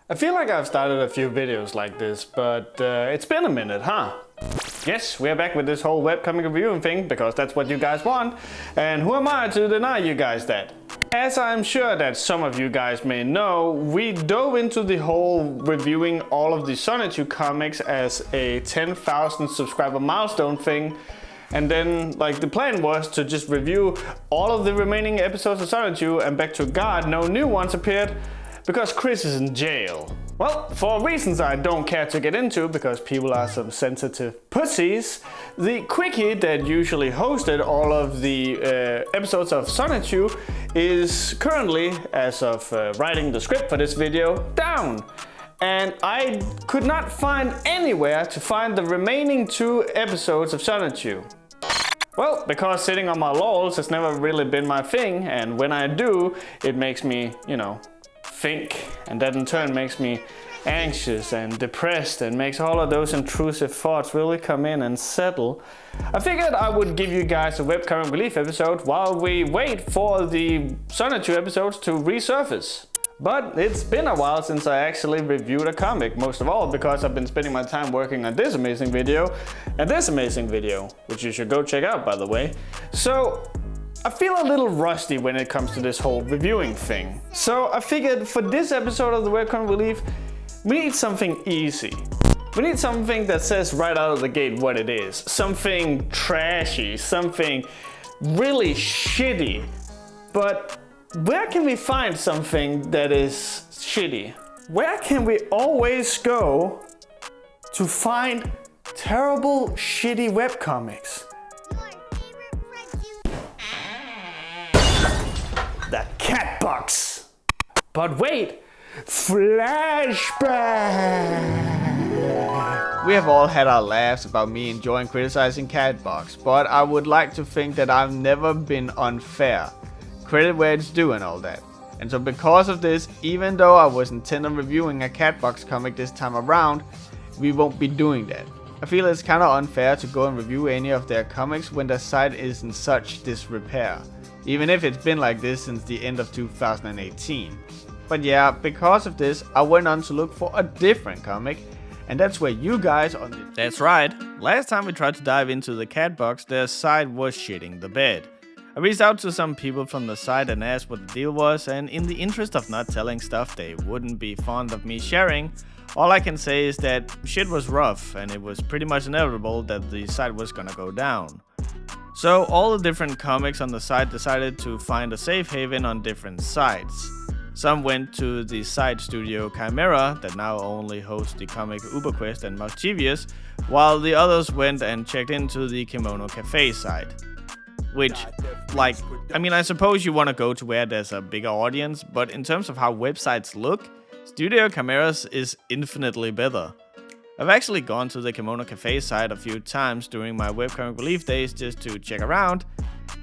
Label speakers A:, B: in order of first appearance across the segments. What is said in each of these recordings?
A: I feel like I've started a few videos like this, but it's been a minute, huh? Yes, we're back with this whole webcomic reviewing thing, because that's what you guys want, and who am I to deny you guys that? As I'm sure that some of you guys may know, we dove into the whole reviewing all of the Sonic comics as a 10,000 subscriber milestone thing. And then, the plan was to just review all of the remaining episodes of Sonic and Back to God, no new ones appeared, because Chris is in jail. Well, for reasons I don't care to get into, because people are some sensitive pussies, the quickie that usually hosted all of the episodes of Sonic is currently, as of writing the script for this video, down. And I could not find anywhere to find the remaining 2 episodes of Sonic. Well, because sitting on my laurels has never really been my thing, and when I do, it makes me, think, and that in turn makes me anxious and depressed and makes all of those intrusive thoughts really come in and settle. I figured I would give you guys a webcomic relief episode while we wait for the Sonic episodes to resurface. But it's been a while since I actually reviewed a comic, most of all because I've been spending my time working on this amazing video and this amazing video, which you should go check out, by the way. So I feel a little rusty when it comes to this whole reviewing thing. So I figured for this episode of the webcomic relief, we need something easy. We need something that says right out of the gate what it is. Something trashy, something really shitty. But where can we find something that is shitty? Where can we always go to find terrible, shitty webcomics? The cat box. But wait, flashback.
B: We have all had our laughs about me enjoying criticizing Catbox, but I would like to think that I've never been unfair. Credit where it's due and all that. And so because of this, even though I was intent on reviewing a Catbox comic this time around, we won't be doing that. I feel it's kinda unfair to go and review any of their comics when their site is in such disrepair, even if it's been like this since the end of 2018. But yeah, because of this, I went on to look for a different comic, and that's where you guys on the... That's right, last time we tried to dive into the Catbox, their site was shitting the bed. I reached out to some people from the site and asked what the deal was, and in the interest of not telling stuff they wouldn't be fond of me sharing, all I can say is that shit was rough and it was pretty much inevitable that the site was gonna go down. So all the different comics on the site decided to find a safe haven on different sites. Some went to the site Studio Chimera that now only hosts the comic UberQuest and Malchivius, while the others went and checked into the Kimono Cafe site. Which, I suppose you want to go to where there's a bigger audience, but in terms of how websites look, Studio Chimera's is infinitely better. I've actually gone to the Kimono Cafe site a few times during my webcomic relief days just to check around,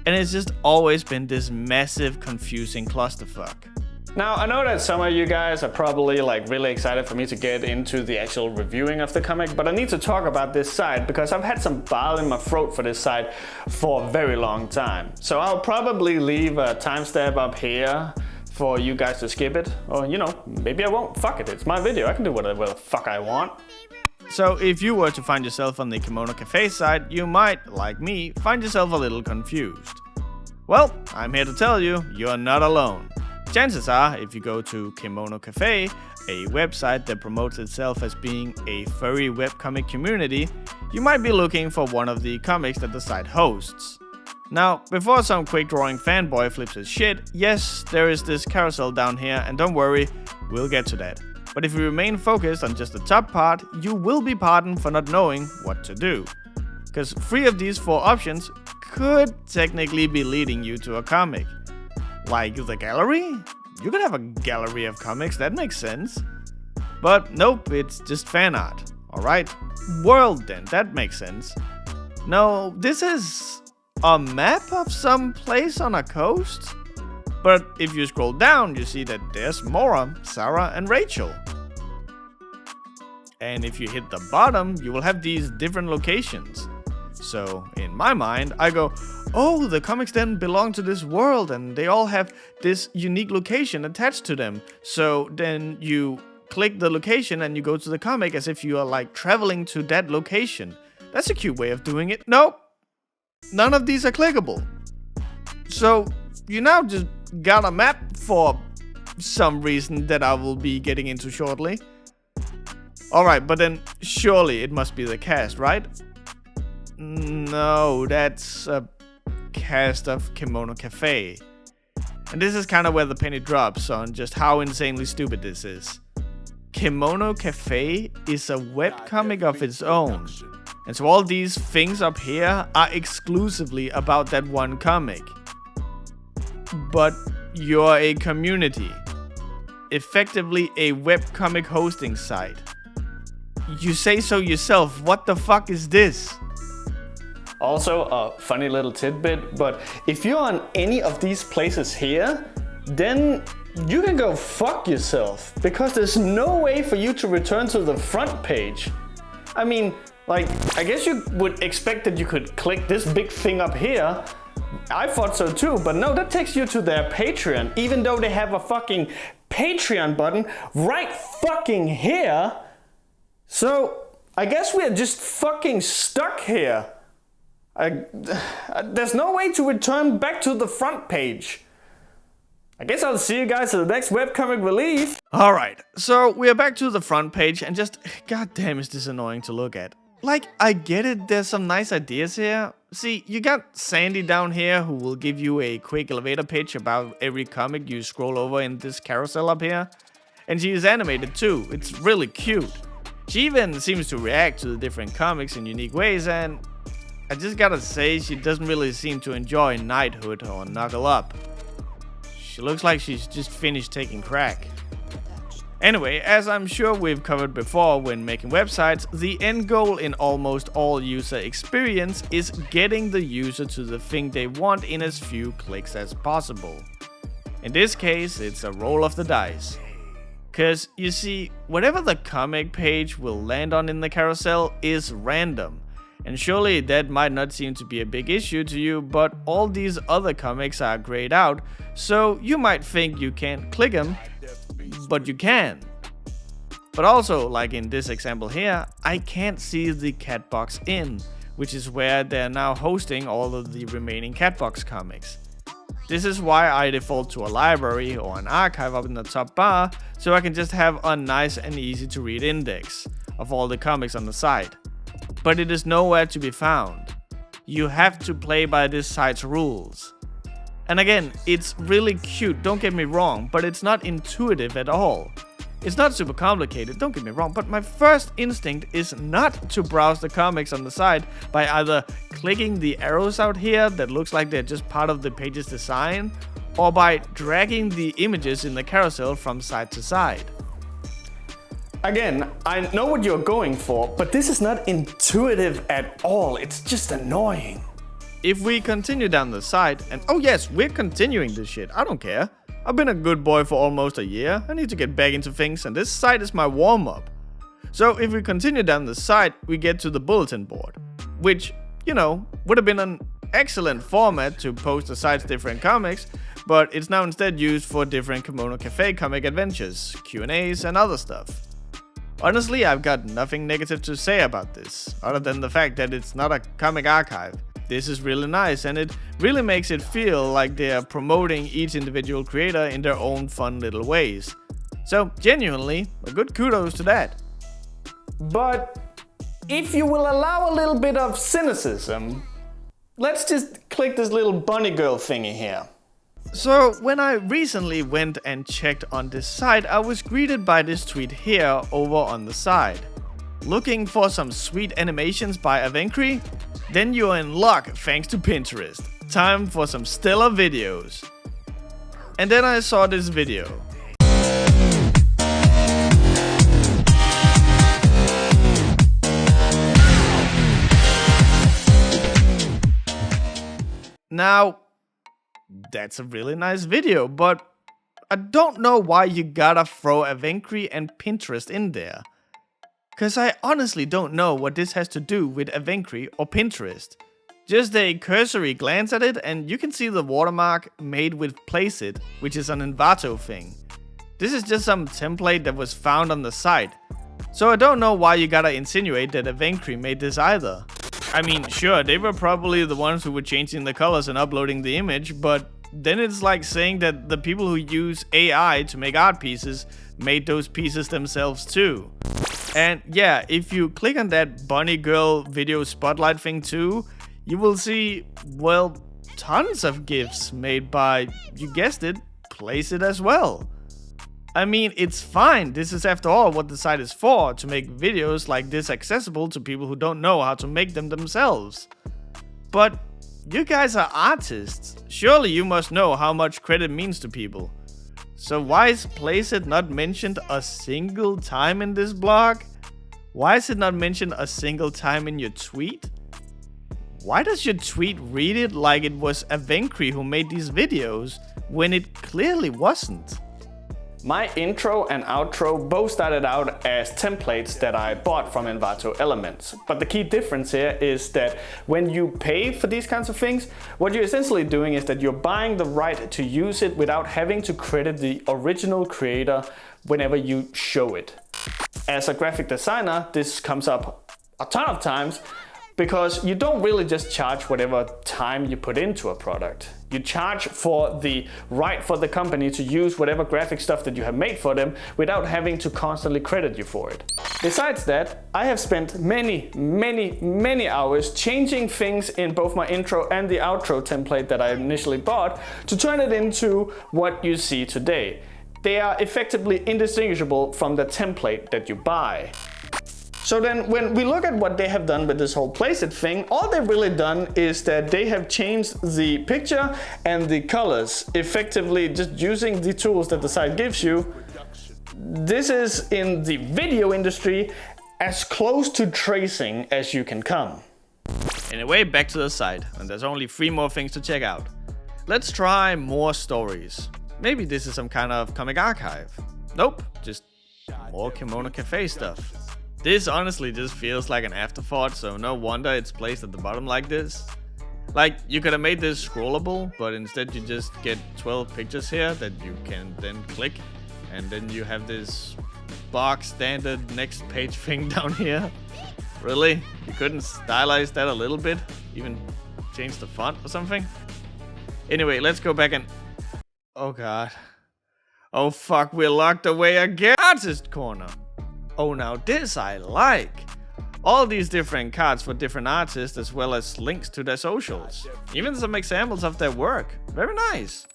B: and it's just always been this massive, confusing clusterfuck.
A: Now, I know that some of you guys are probably really excited for me to get into the actual reviewing of the comic, but I need to talk about this site because I've had some bile in my throat for this site for a very long time. So I'll probably leave a timestamp up here for you guys to skip it, or maybe I won't. Fuck it, it's my video, I can do whatever the fuck I want.
B: So if you were to find yourself on the Kimono Cafe site, you might, like me, find yourself a little confused. Well, I'm here to tell you, you're not alone. Chances are, if you go to Kimono Cafe, a website that promotes itself as being a furry webcomic community, you might be looking for one of the comics that the site hosts. Now, before some quick drawing fanboy flips his shit, yes, there is this carousel down here, and don't worry, we'll get to that. But if you remain focused on just the top part, you will be pardoned for not knowing what to do. Because 3 of these 4 options could technically be leading you to a comic. Like the gallery? You could have a gallery of comics, that makes sense. But nope, it's just fan art. Alright, world then, that makes sense. No, this is a map of some place on a coast? But if you scroll down, you see that there's Mora, Sarah, and Rachel. And if you hit the bottom, you will have these different locations. So, in my mind, I go, oh, the comics then belong to this world and they all have this unique location attached to them. So then you click the location and you go to the comic as if you are like traveling to that location. That's a cute way of doing it. Nope. None of these are clickable. So you now just got a map for some reason that I will be getting into shortly. Alright, but then surely it must be the cast, right? No, that's a cast of Kimono Cafe. And this is kind of where the penny drops on just how insanely stupid this is. Kimono Cafe is a webcomic of its own. And so all these things up here are exclusively about that one comic. But you're a community. Effectively a webcomic hosting site. You say so yourself, what the fuck is this?
A: Also, a funny little tidbit, but if you're on any of these places here, then you can go fuck yourself, because there's no way for you to return to the front page. I mean, like, I guess you would expect that you could click this big thing up here. I thought so too, but no, that takes you to their Patreon, even though they have a fucking Patreon button right fucking here. So, I guess we're just fucking stuck here. There's no way to return back to the front page. I guess I'll see you guys at the next webcomic release.
B: Alright, so we're back to the front page and just, goddamn is this annoying to look at. Like, I get it, there's some nice ideas here. See, you got Sandy down here who will give you a quick elevator pitch about every comic you scroll over in this carousel up here. And she is animated too, it's really cute. She even seems to react to the different comics in unique ways, and I just gotta say, she doesn't really seem to enjoy knighthood or knuckle up. She looks like she's just finished taking crack. Anyway, as I'm sure we've covered before when making websites, the end goal in almost all user experience is getting the user to the thing they want in as few clicks as possible. In this case, it's a roll of the dice. Cause you see, whatever the comic page will land on in the carousel is random. And surely that might not seem to be a big issue to you, but all these other comics are grayed out, so you might think you can't click them, but you can. But also, like in this example here, I can't see the Catbox Inn, which is where they're now hosting all of the remaining Catbox comics. This is why I default to a library or an archive up in the top bar, so I can just have a nice and easy to read index of all the comics on the site. But it is nowhere to be found. You have to play by this site's rules. And again, it's really cute, don't get me wrong, but it's not intuitive at all. It's not super complicated, don't get me wrong, but my first instinct is not to browse the comics on the site by either clicking the arrows out here that looks like they're just part of the page's design, or by dragging the images in the carousel from side to side.
A: Again, I know what you're going for, but this is not intuitive at all, it's just annoying.
B: If we continue down the site, and oh yes, we're continuing this shit, I don't care. I've been a good boy for almost a year, I need to get back into things, and this site is my warm-up. So if we continue down the site, we get to the bulletin board, which, you know, would have been an excellent format to post the site's different comics, but it's now instead used for different Kimono Cafe comic adventures, Q&As, and other stuff. Honestly, I've got nothing negative to say about this, other than the fact that it's not a comic archive. This is really nice, and it really makes it feel like they are promoting each individual creator in their own fun little ways. So, genuinely, a good kudos to that.
A: But if you will allow a little bit of cynicism, let's just click this little bunny girl thingy here.
B: So, when I recently went and checked on this site, I was greeted by this tweet here over on the side. Looking for some sweet animations by Avencry? Then you're in luck thanks to Pinterest. Time for some stellar videos. And then I saw this video. Now, that's a really nice video, but I don't know why you gotta throw Avencry and Pinterest in there. Cause I honestly don't know what this has to do with Avencry or Pinterest. Just a cursory glance at it and you can see the watermark made with Placeit, which is an Envato thing. This is just some template that was found on the site. So I don't know why you gotta insinuate that Avencry made this either. I mean, sure, they were probably the ones who were changing the colors and uploading the image, but then it's like saying that the people who use AI to make art pieces made those pieces themselves too. And yeah, if you click on that bunny girl video spotlight thing too, you will see, well, tons of GIFs made by, you guessed it, Placeit as well. I mean, it's fine, this is after all what the site is for, to make videos like this accessible to people who don't know how to make them themselves. But you guys are artists, surely you must know how much credit means to people. So why is Placeit not mentioned a single time in this blog? Why is it not mentioned a single time in your tweet? Why does your tweet read it like it was Avencry who made these videos, when it clearly wasn't?
A: My intro and outro both started out as templates that I bought from Envato Elements. But the key difference here is that when you pay for these kinds of things, what you're essentially doing is that you're buying the right to use it without having to credit the original creator whenever you show it. As a graphic designer, this comes up a ton of times because you don't really just charge whatever time you put into a product. You charge for the right for the company to use whatever graphic stuff that you have made for them without having to constantly credit you for it. Besides that, I have spent many hours changing things in both my intro and the outro template that I initially bought to turn it into what you see today. They are effectively indistinguishable from the template that you buy. So then when we look at what they have done with this whole Placeit thing, all they've really done is that they have changed the picture and the colors, effectively just using the tools that the site gives you. This is, in the video industry, as close to tracing as you can come.
B: Anyway, back to the site, and there's only 3 more things to check out. Let's try more stories. Maybe this is some kind of comic archive. Nope, just more Kimono Cafe stuff. This honestly just feels like an afterthought, so no wonder it's placed at the bottom like this. Like, you could have made this scrollable, but instead you just get 12 pictures here that you can then click, and then you have this box standard next page thing down here. Really? You couldn't stylize that a little bit? Even change the font or something? Anyway, let's go back and... Oh god. Oh fuck, we're locked away again! Artist corner! Oh, now this I like. All these different cards for different artists as well as links to their socials. Even some examples of their work. Very nice.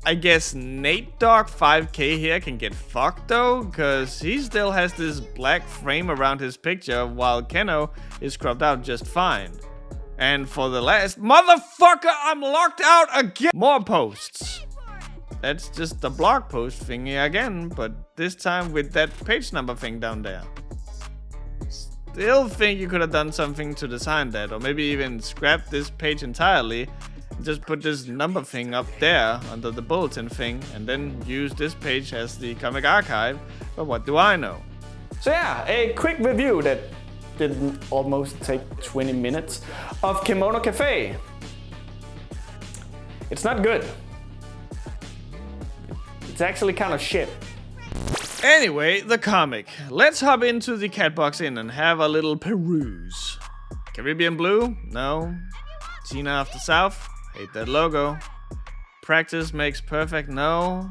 B: I guess Nate Dog 5K here can get fucked though, cause he still has this black frame around his picture while Keno is cropped out just fine. And for the last... Motherfucker, I'm locked out again! More posts. That's just the blog post thingy again, but this time with that page number thing down there. Still think you could have done something to design that, or maybe even scrap this page entirely, just put this number thing up there under the bulletin thing, and then use this page as the comic archive, but what do I know?
A: So yeah, a quick review that didn't almost take 20 minutes of Kimono Cafe. It's not good. It's actually kind of shit.
B: Anyway, the comic. Let's hop into the Catbox Inn and have a little peruse. Caribbean Blue? No. Tina of the South? Hate that logo. Practice makes perfect? No.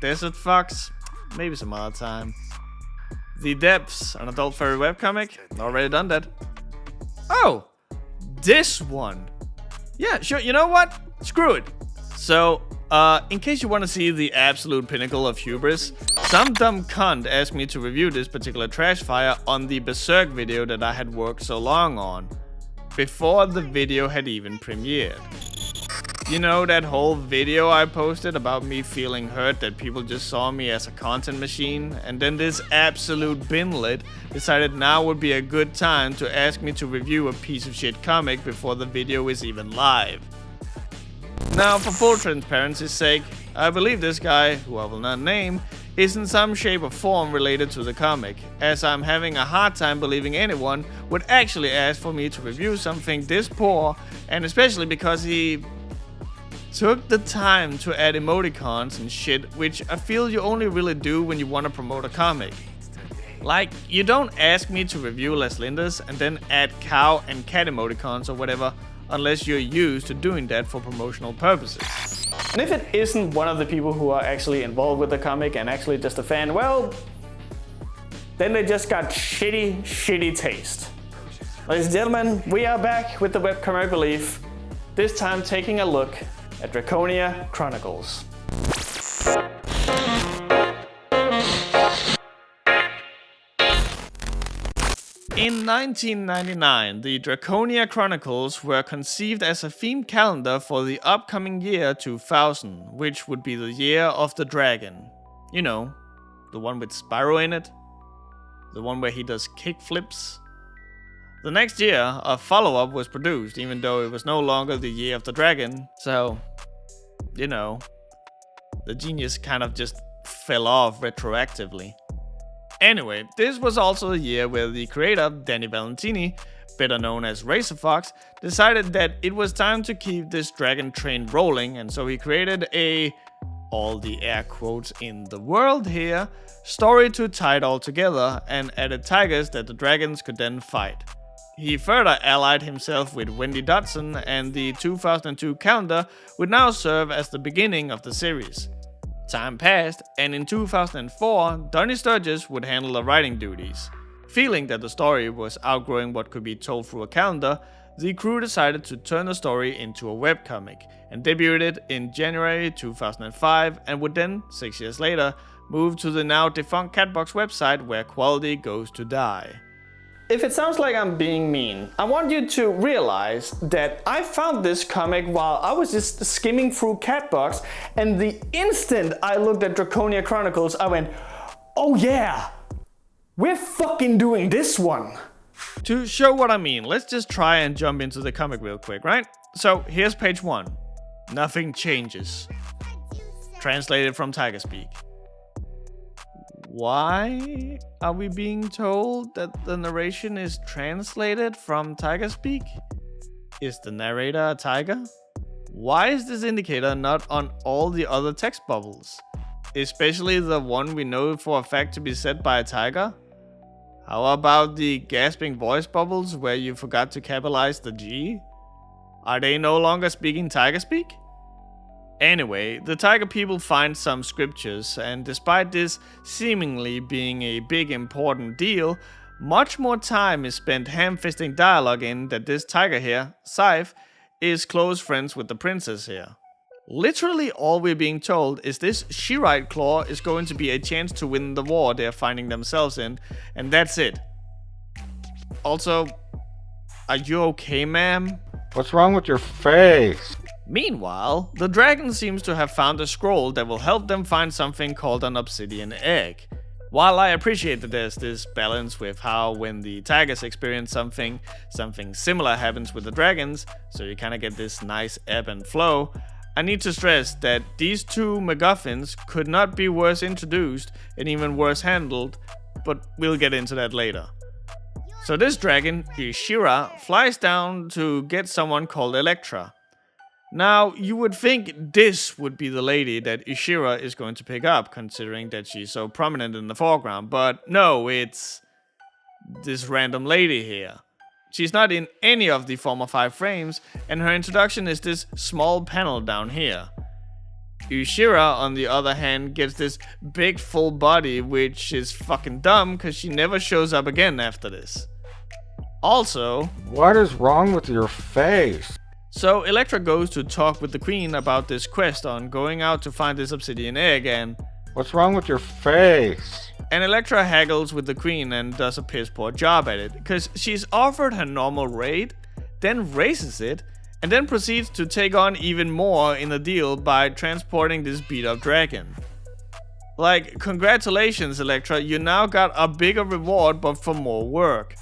B: Desert Fox? Maybe some other time. The Depths, an adult furry webcomic? Already done that. Oh! This one! Yeah, sure, you know what? Screw it. So, in case you want to see the absolute pinnacle of hubris, some dumb cunt asked me to review this particular trash fire on the Berserk video that I had worked so long on, before the video had even premiered. You know that whole video I posted about me feeling hurt that people just saw me as a content machine, and then this absolute binlet decided now would be a good time to ask me to review a piece of shit comic before the video is even live. Now, for full transparency's sake, I believe this guy, who I will not name, is in some shape or form related to the comic, as I'm having a hard time believing anyone would actually ask for me to review something this poor, and especially because he took the time to add emoticons and shit, which I feel you only really do when you want to promote a comic. Like, you don't ask me to review Las Lindas and then add cow and cat emoticons or whatever, unless you're used to doing that for promotional purposes.
A: And if it isn't one of the people who are actually involved with the comic and actually just a fan, well, then they just got shitty taste. Ladies and gentlemen, we are back with the Webcomic Relief, this time taking a look at Draconia Chronicles.
B: In 1999, the Draconia Chronicles were conceived as a themed calendar for the upcoming year 2000, which would be the year of the dragon. You know, the one with Spyro in it, the one where he does kickflips. The next year, a follow-up was produced, even though it was no longer the year of the dragon, so, you know, the genius kind of just fell off retroactively. Anyway, this was also the year where the creator, Danny Valentini, better known as Razorfox, decided that it was time to keep this dragon train rolling, and so he created a, all the air quotes in the world here, story to tie it all together and added tigers that the dragons could then fight. He further allied himself with Wendy Knudson, and the 2002 calendar would now serve as the beginning of the series. Time passed, and in 2004, Donny Sturgis would handle the writing duties. Feeling that the story was outgrowing what could be told through a calendar, the crew decided to turn the story into a webcomic, and debuted it in January 2005, and would then, 6 years later, move to the now defunct Catbox website where quality goes to die.
A: If it sounds like I'm being mean, I want you to realize that I found this comic while I was just skimming through Catbox, and the instant I looked at Draconia Chronicles, I went, oh yeah, we're fucking doing this one.
B: To show what I mean, let's just try and jump into the comic real quick, right? So here's page 1. Nothing changes. Translated from Tiger Speak. Why are we being told that the narration is translated from Tiger Speak? Is the narrator a tiger? Why is this indicator not on all the other text bubbles? Especially the one we know for a fact to be set by a tiger? How about the gasping voice bubbles where you forgot to capitalize the G? Are they no longer speaking Tiger Speak? Anyway, the tiger people find some scriptures, and despite this seemingly being a big important deal, much more time is spent ham-fisting dialogue in that this tiger here, Scythe, is close friends with the princess here. Literally all we're being told is this Shirite claw is going to be a chance to win the war they're finding themselves in, and that's it. Also, are you okay, ma'am?
C: What's wrong with your face?
B: Meanwhile, the dragon seems to have found a scroll that will help them find something called an obsidian egg. While I appreciate that there's this balance with how when the tigers experience something similar happens with the dragons, so you kinda get this nice ebb and flow, I need to stress that these two MacGuffins could not be worse introduced and even worse handled, but we'll get into that later. So this dragon, Ishira, flies down to get someone called Electra. Now, you would think this would be the lady that Ishira is going to pick up, considering that she's so prominent in the foreground, but no, it's this random lady here. She's not in any of the former 5 frames, and her introduction is this small panel down here. Ishira, on the other hand, gets this big full body, which is fucking dumb because she never shows up again after this. Also,
C: what is wrong with your face?
B: So Electra goes to talk with the queen about this quest on going out to find this obsidian egg, and
C: what's wrong with your face?
B: And Electra haggles with the queen and does a piss poor job at it, because she's offered her normal rate, then raises it, and then proceeds to take on even more in the deal by transporting this beat up dragon. Like, congratulations Electra, you now got a bigger reward but for more work.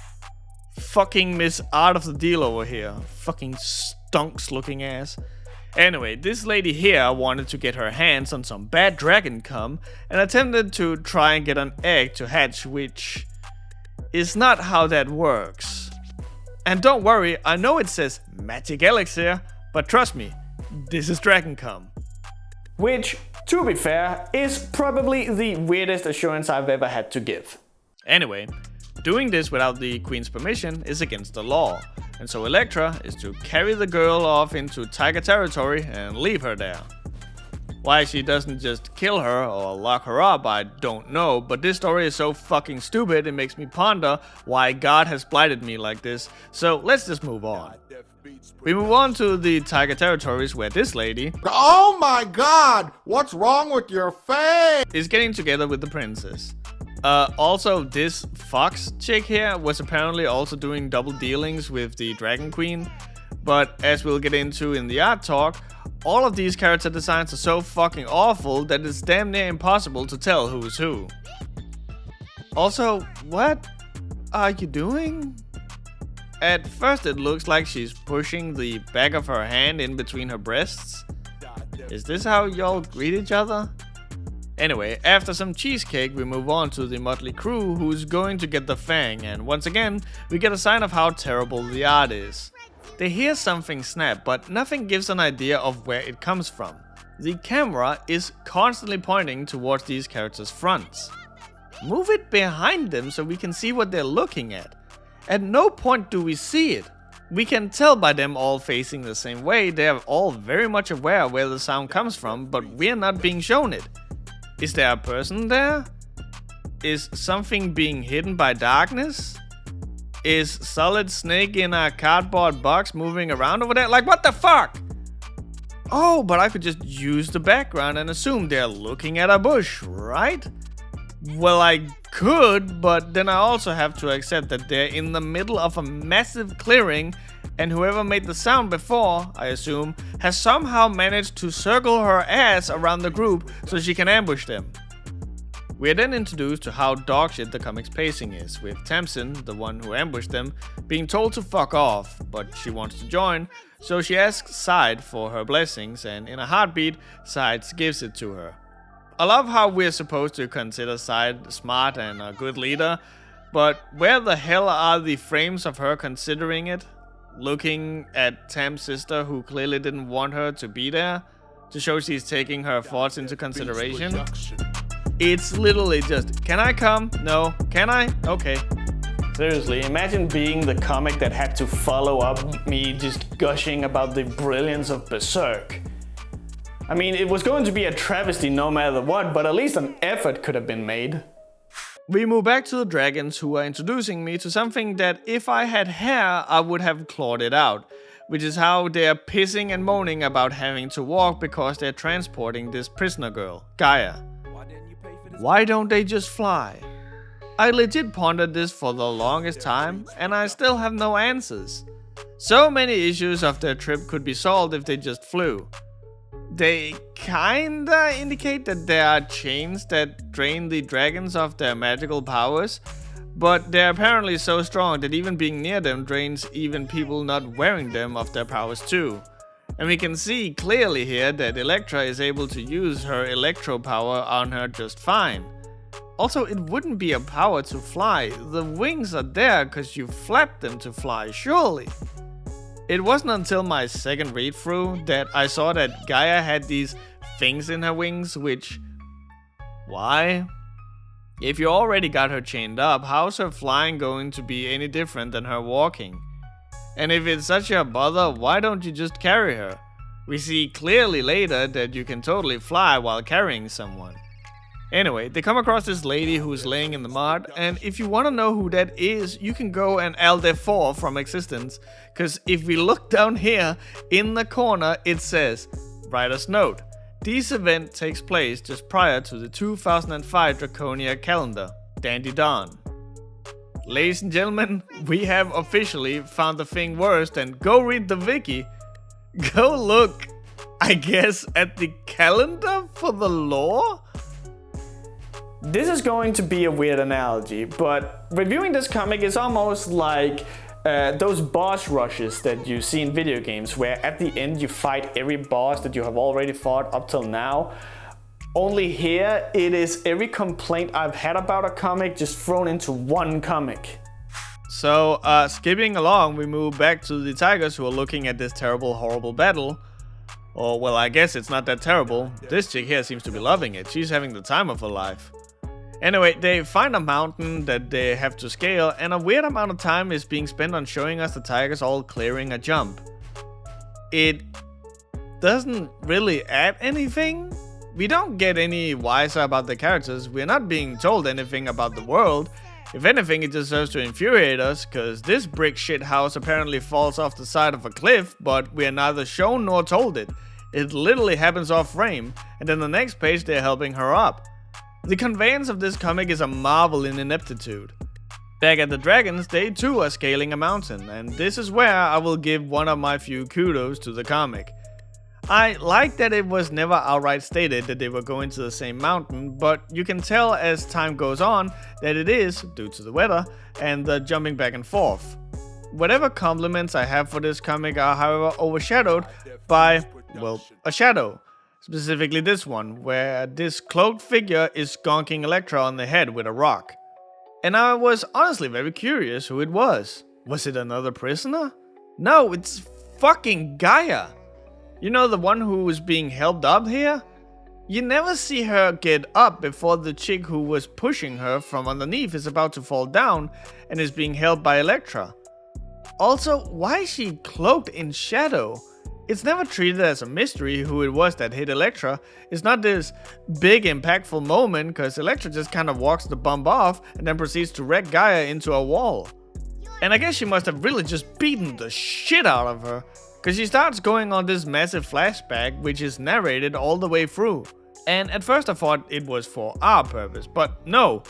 B: Fucking miss out of the deal over here. Fucking stonks looking ass. Anyway, this lady here wanted to get her hands on some bad dragon cum and attempted to try and get an egg to hatch, which is not how that works. And don't worry, I know it says magic elixir, but trust me, this is Draconcom.
A: Which, to be fair, is probably the weirdest assurance I've ever had to give.
B: Anyway, doing this without the Queen's permission is against the law, and so Electra is to carry the girl off into Tiger territory and leave her there. Why she doesn't just kill her or lock her up, I don't know, but this story is so fucking stupid it makes me ponder why God has blighted me like this, so let's just move on. We move on to the Tiger territories where this lady,
D: oh my god, what's wrong with your face?
B: is getting together with the princess. Also, this fox chick here was apparently also doing double dealings with the Dragon Queen, but as we'll get into in the art talk, all of these character designs are so fucking awful that it's damn near impossible to tell who's who. Also, what are you doing? At first it looks like she's pushing the back of her hand in between her breasts. Is this how y'all greet each other? Anyway, after some cheesecake we move on to the motley crew who's going to get the fang, and once again we get a sign of how terrible the art is. They hear something snap, but nothing gives an idea of where it comes from. The camera is constantly pointing towards these characters' fronts. Move it behind them so we can see what they're looking at. At no point do we see it. We can tell by them all facing the same way, they are all very much aware where the sound comes from, but we're not being shown it. Is there a person there? Is something being hidden by darkness? Is Solid Snake in a cardboard box moving around over there? Like, what the fuck? Oh, but I could just use the background and assume they're looking at a bush, right? Well, I could, but then I also have to accept that they're in the middle of a massive clearing, and whoever made the sound before, I assume, has somehow managed to circle her ass around the group so she can ambush them. We are then introduced to how dogshit the comic's pacing is, with Tamsin, the one who ambushed them, being told to fuck off, but she wants to join, so she asks Side for her blessings, and in a heartbeat, Side gives it to her. I love how we're supposed to consider Side smart and a good leader, but where the hell are the frames of her considering it? Looking at Tam's sister, who clearly didn't want her to be there, to show she's taking her thoughts into consideration. It's literally just, can I come? No. Can I? Okay.
A: Seriously, imagine being the comic that had to follow up me just gushing about the brilliance of Berserk. I mean, it was going to be a travesty no matter what, but at least an effort could have been made.
B: We move back to the dragons, who are introducing me to something that if I had hair I would have clawed it out, which is how they are pissing and moaning about having to walk because they're transporting this prisoner girl, Gaia. Why don't they just fly? I legit pondered this for the longest time, and I still have no answers. So many issues of their trip could be solved if they just flew. They kinda indicate that there are chains that drain the dragons of their magical powers, but they're apparently so strong that even being near them drains even people not wearing them of their powers too. And we can see clearly here that Electra is able to use her electro power on her just fine. Also, it wouldn't be a power to fly. The wings are there because you flap them to fly, surely. It wasn't until my second read through that I saw that Gaia had these things in her wings, which... why? If you already got her chained up, how's her flying going to be any different than her walking? And if it's such a bother, why don't you just carry her? We see clearly later that you can totally fly while carrying someone. Anyway, they come across this lady who's laying in the mud, and if you want to know who that is, you can go and LD4 from existence, cause if we look down here, in the corner it says, writer's note, this event takes place just prior to the 2005 Draconia calendar, Dandy Dawn. Ladies and gentlemen, we have officially found the thing worse than go read the wiki. Go look, I guess, at the calendar for the lore?
A: This is going to be a weird analogy, but reviewing this comic is almost like those boss rushes that you see in video games, where at the end you fight every boss that you have already fought up till now. Only here, it is every complaint I've had about a comic just thrown into one comic.
B: So, skipping along, we move back to the tigers who are looking at this terrible, horrible battle. Or, well, I guess it's not that terrible. This chick here seems to be loving it. She's having the time of her life. Anyway, they find a mountain that they have to scale, and a weird amount of time is being spent on showing us the tigers all clearing a jump. It doesn't really add anything. We don't get any wiser about the characters. We're not being told anything about the world. If anything, it just serves to infuriate us, cause this brick shit house apparently falls off the side of a cliff, but we are neither shown nor told it. It literally happens off frame, and then the next page they're helping her up. The conveyance of this comic is a marvel in ineptitude. Back at the Dragons, they too are scaling a mountain, and this is where I will give one of my few kudos to the comic. I like that it was never outright stated that they were going to the same mountain, but you can tell as time goes on that it is, due to the weather, and the jumping back and forth. Whatever compliments I have for this comic are however overshadowed by, well, a shadow. Specifically this one, where this cloaked figure is gonking Electra on the head with a rock. And I was honestly very curious who it was. Was it another prisoner? No, it's fucking Gaia. You know, the one who was being helped up here? You never see her get up before the chick who was pushing her from underneath is about to fall down and is being held by Electra. Also, why is she cloaked in shadow? It's never treated as a mystery who it was that hit Electra. It's not this big impactful moment because Electra just kind of walks the bump off and then proceeds to wreck Gaia into a wall. And I guess she must have really just beaten the shit out of her, because she starts going on this massive flashback which is narrated all the way through. And at first I thought it was for our purpose, but no.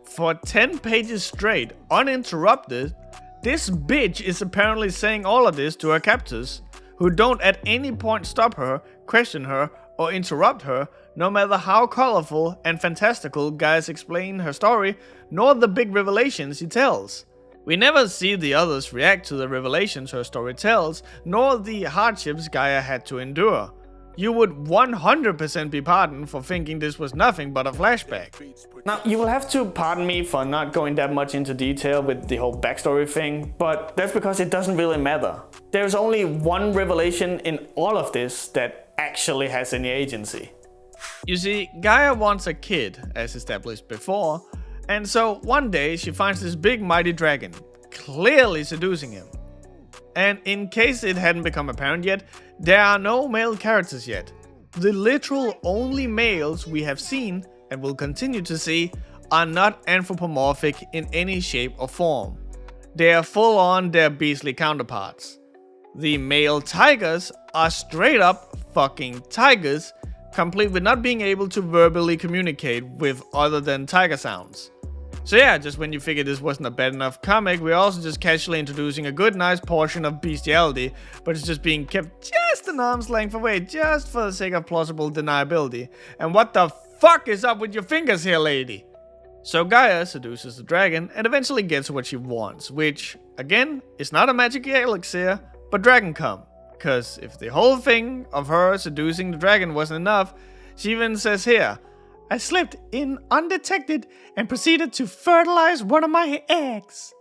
B: For 10 pages straight, uninterrupted, this bitch is apparently saying all of this to her captors, who don't at any point stop her, question her, or interrupt her, no matter how colorful and fantastical guys explain her story, nor the big revelations she tells. We never see the others react to the revelations her story tells, nor the hardships Gaia had to endure. You would 100% be pardoned for thinking this was nothing but a flashback.
A: Now, you will have to pardon me for not going that much into detail with the whole backstory thing, but that's because it doesn't really matter. There's only one revelation in all of this that actually has any agency.
B: You see, Gaia wants a kid, as established before, and so one day she finds this big mighty dragon, clearly seducing him. And in case it hadn't become apparent yet, there are no male characters yet. The literal only males we have seen, and will continue to see, are not anthropomorphic in any shape or form. They are full on their beastly counterparts. The male tigers are straight up fucking tigers, complete with not being able to verbally communicate with other than tiger sounds. So yeah, just when you figured this wasn't a bad enough comic, we're also just casually introducing a good nice portion of bestiality, but it's just being kept just an arm's length away, just for the sake of plausible deniability. And what the fuck is up with your fingers here, lady? So Gaia seduces the dragon and eventually gets what she wants, which, again, is not a magic elixir, but dragon cum. Cause if the whole thing of her seducing the dragon wasn't enough, she even says here, I slipped in undetected and proceeded to fertilize one of my eggs.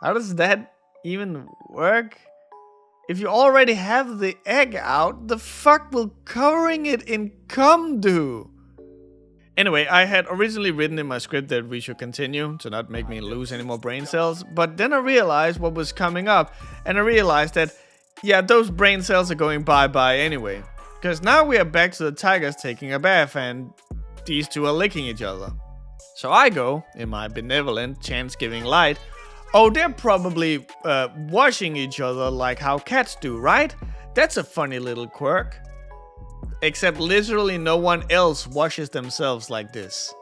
B: How does that even work? If you already have the egg out, the fuck will covering it in cum do? Anyway, I had originally written in my script that we should continue to not make me lose any more brain cells, but then I realized what was coming up, and I realized that, yeah, those brain cells are going bye-bye anyway. Because now we are back to the tigers taking a bath and these two are licking each other. So I go, in my benevolent, chance-giving light, oh, they're probably washing each other like how cats do, right? That's a funny little quirk. Except literally no one else washes themselves like this.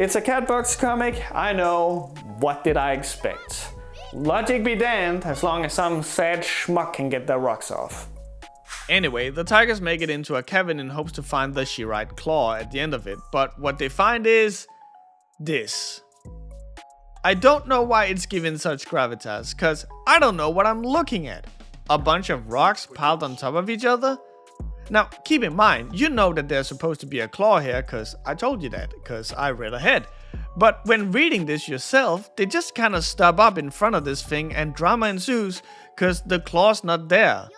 A: It's a Catbox comic, I know. What did I expect? Logic be damned, as long as some sad schmuck can get their rocks off.
B: Anyway, the tigers make it into a cabin in hopes to find the Shirite claw at the end of it, but what they find is this. I don't know why it's given such gravitas, cause I don't know what I'm looking at. A bunch of rocks piled on top of each other? Now, keep in mind, you know that there's supposed to be a claw here, cause I told you that, cause I read ahead. But when reading this yourself, they just kinda stop up in front of this thing and drama ensues, cause the claw's not there.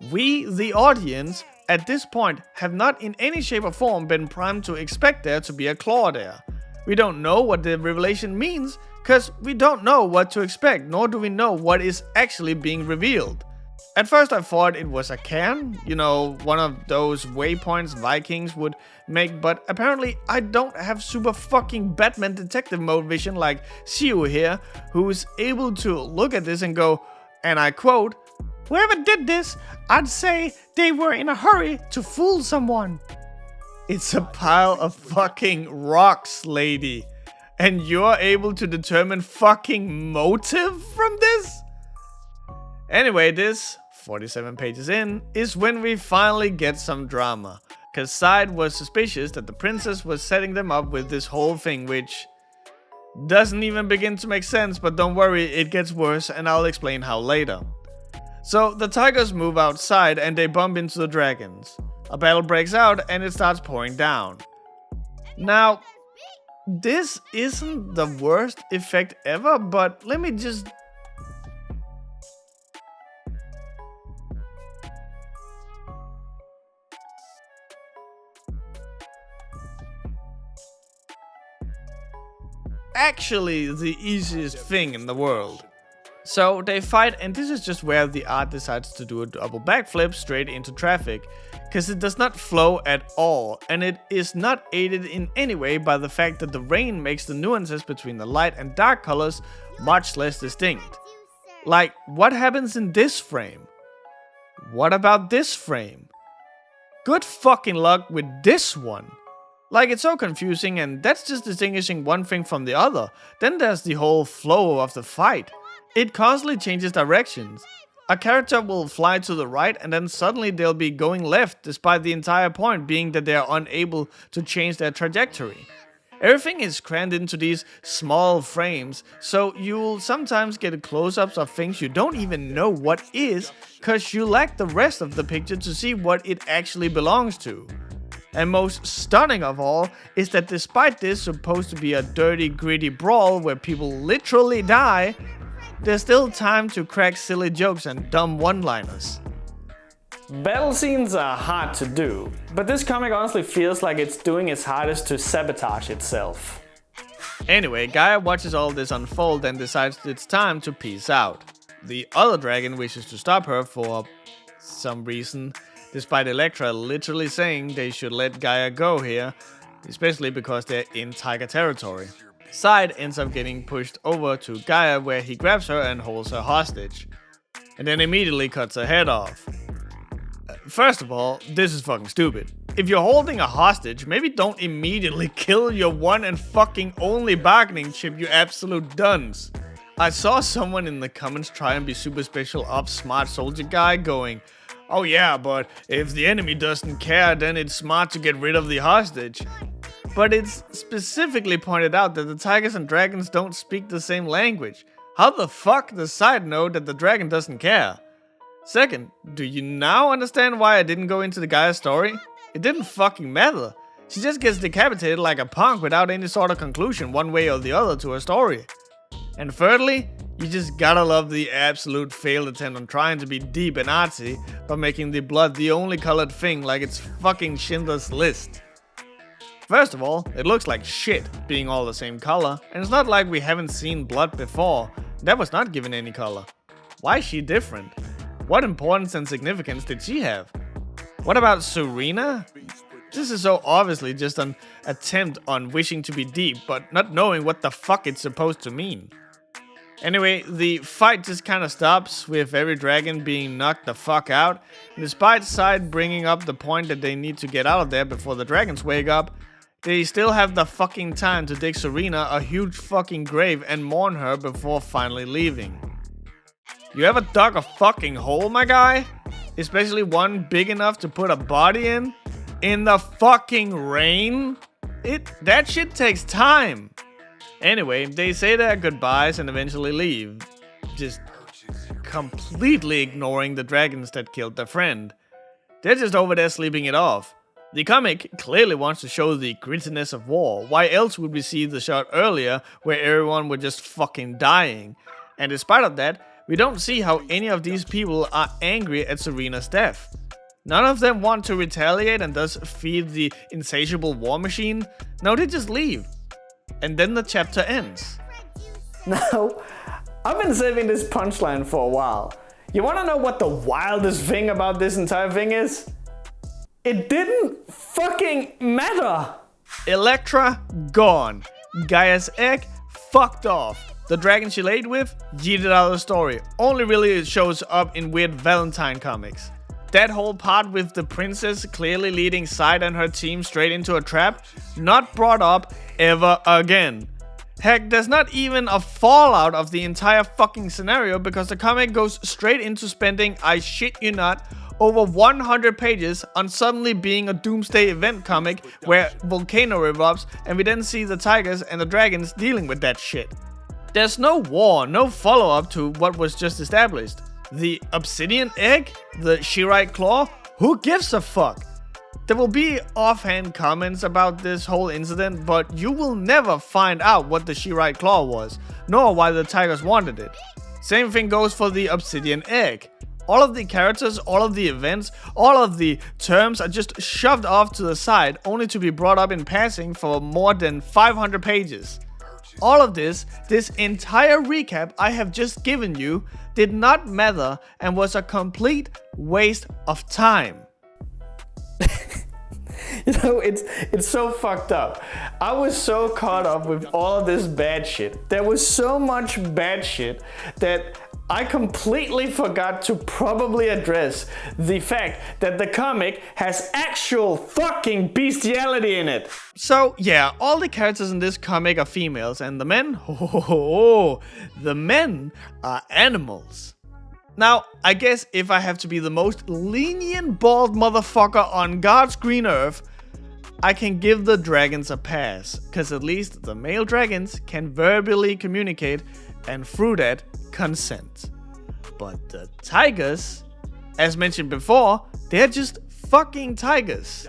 B: We, the audience, at this point have not in any shape or form been primed to expect there to be a claw there. We don't know what the revelation means, because we don't know what to expect, nor do we know what is actually being revealed. At first I thought it was a cairn, you know, one of those waypoints Vikings would make, but apparently I don't have super fucking Batman detective mode vision like Siu here, who's able to look at this and go, and I quote, "Whoever did this, I'd say they were in a hurry to fool someone." It's a pile of fucking rocks, lady. And you're able to determine fucking motive from this? Anyway, this, 47 pages in, is when we finally get some drama. Cause Side was suspicious that the princess was setting them up with this whole thing, which doesn't even begin to make sense, but don't worry, it gets worse and I'll explain how later. So the tigers move outside and they bump into the dragons. A battle breaks out and it starts pouring down. Now, this isn't the worst effect ever, but let me just... Actually the easiest thing in the world. So they fight, and this is just where the art decides to do a double backflip straight into traffic, because it does not flow at all, and it is not aided in any way by the fact that the rain makes the nuances between the light and dark colors much less distinct. Like, what happens in this frame? What about this frame? Good fucking luck with this one. Like, it's so confusing, and that's just distinguishing one thing from the other. Then there's the whole flow of the fight. It constantly changes directions. A character will fly to the right and then suddenly they'll be going left, despite the entire point being that they are unable to change their trajectory. Everything is crammed into these small frames, so you'll sometimes get close-ups of things you don't even know what is, cause you lack the rest of the picture to see what it actually belongs to. And most stunning of all is that despite this supposed to be a dirty, gritty brawl where people literally die, there's still time to crack silly jokes and dumb one-liners.
A: Battle scenes are hard to do, but this comic honestly feels like it's doing its hardest to sabotage itself.
B: Anyway, Gaia watches all this unfold and decides it's time to peace out. The other dragon wishes to stop her for some reason, despite Electra literally saying they should let Gaia go here, especially because they're in tiger territory. Side ends up getting pushed over to Gaia where he grabs her and holds her hostage. And then immediately cuts her head off. First of all, this is fucking stupid. If you're holding a hostage, maybe don't immediately kill your one and fucking only bargaining chip, you absolute dunce. I saw someone in the comments try and be super special ops smart soldier guy going, "Oh yeah, but if the enemy doesn't care, then it's smart to get rid of the hostage." But it's specifically pointed out that the tigers and dragons don't speak the same language. How the fuck does Side know that the dragon doesn't care? Second, do you now understand why I didn't go into the guy's story? It didn't fucking matter. She just gets decapitated like a punk without any sort of conclusion one way or the other to her story. And thirdly, you just gotta love the absolute failed attempt on trying to be deep and artsy by making the blood the only colored thing like it's fucking Schindler's List. First of all, it looks like shit being all the same color, and it's not like we haven't seen blood before. That was not given any color. Why is she different? What importance and significance did she have? What about Serena? This is so obviously just an attempt on wishing to be deep, but not knowing what the fuck it's supposed to mean. Anyway, the fight just kinda stops with every dragon being knocked the fuck out, and despite Side bringing up the point that they need to get out of there before the dragons wake up, they still have the fucking time to dig Serena a huge fucking grave and mourn her before finally leaving. You ever dug a fucking hole, my guy? Especially one big enough to put a body in? In the fucking rain? That shit takes time. Anyway, they say their goodbyes and eventually leave. Just completely ignoring the dragons that killed their friend. They're just over there sleeping it off. The comic clearly wants to show the grittiness of war. Why else would we see the shot earlier where everyone were just fucking dying? And despite of that, We don't see how any of these people are angry at Serena's death. None of them want to retaliate and thus feed the insatiable war machine. No, they just leave. And then the chapter ends.
A: Now, I've been saving this punchline for a while. You wanna know what the wildest thing about this entire thing is? It didn't fucking matter!
B: Electra, gone. Gaia's egg, fucked off. The dragon she laid with, yeeted out of the story. Only really shows up in weird Valentine comics. That whole part with the princess clearly leading Side and her team straight into a trap, not brought up ever again. Heck, there's not even a fallout of the entire fucking scenario because the comic goes straight into spending, I shit you not, over 100 pages on suddenly being a doomsday event comic where volcano erupts and we then see the tigers and the dragons dealing with that shit. There's no war, no follow-up to what was just established. The obsidian egg? The Shirite claw? Who gives a fuck? There will be offhand comments about this whole incident, but you will never find out what the Shirite claw was, nor why the tigers wanted it. Same thing goes for the obsidian egg. All of the characters, all of the events, all of the terms are just shoved off to the side, only to be brought up in passing for more than 500 pages. All of this entire recap I have just given you, did not matter and was a complete waste of time.
A: You know, it's so fucked up. I was so caught up with all of this bad shit. There was so much bad shit that I completely forgot to probably address the fact that the comic has actual fucking bestiality in it.
B: So yeah, all the characters in this comic are females and the men, the men are animals. Now, I guess if I have to be the most lenient bald motherfucker on God's green earth, I can give the dragons a pass, cause at least the male dragons can verbally communicate and through that, consent. But the tigers, as mentioned before, they're just fucking tigers.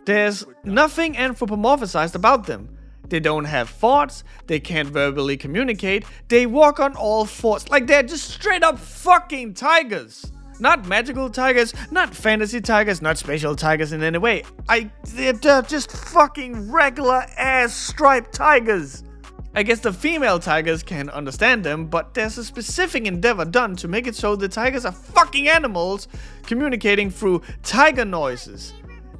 B: There's nothing anthropomorphized about them. They don't have thoughts, they can't verbally communicate, they walk on all fours, like they're just straight up fucking tigers. Not magical tigers, not fantasy tigers, not special tigers in any way. They're just fucking regular ass striped tigers. I guess the female tigers can understand them, but there's a specific endeavor done to make it so the tigers are fucking animals communicating through tiger noises.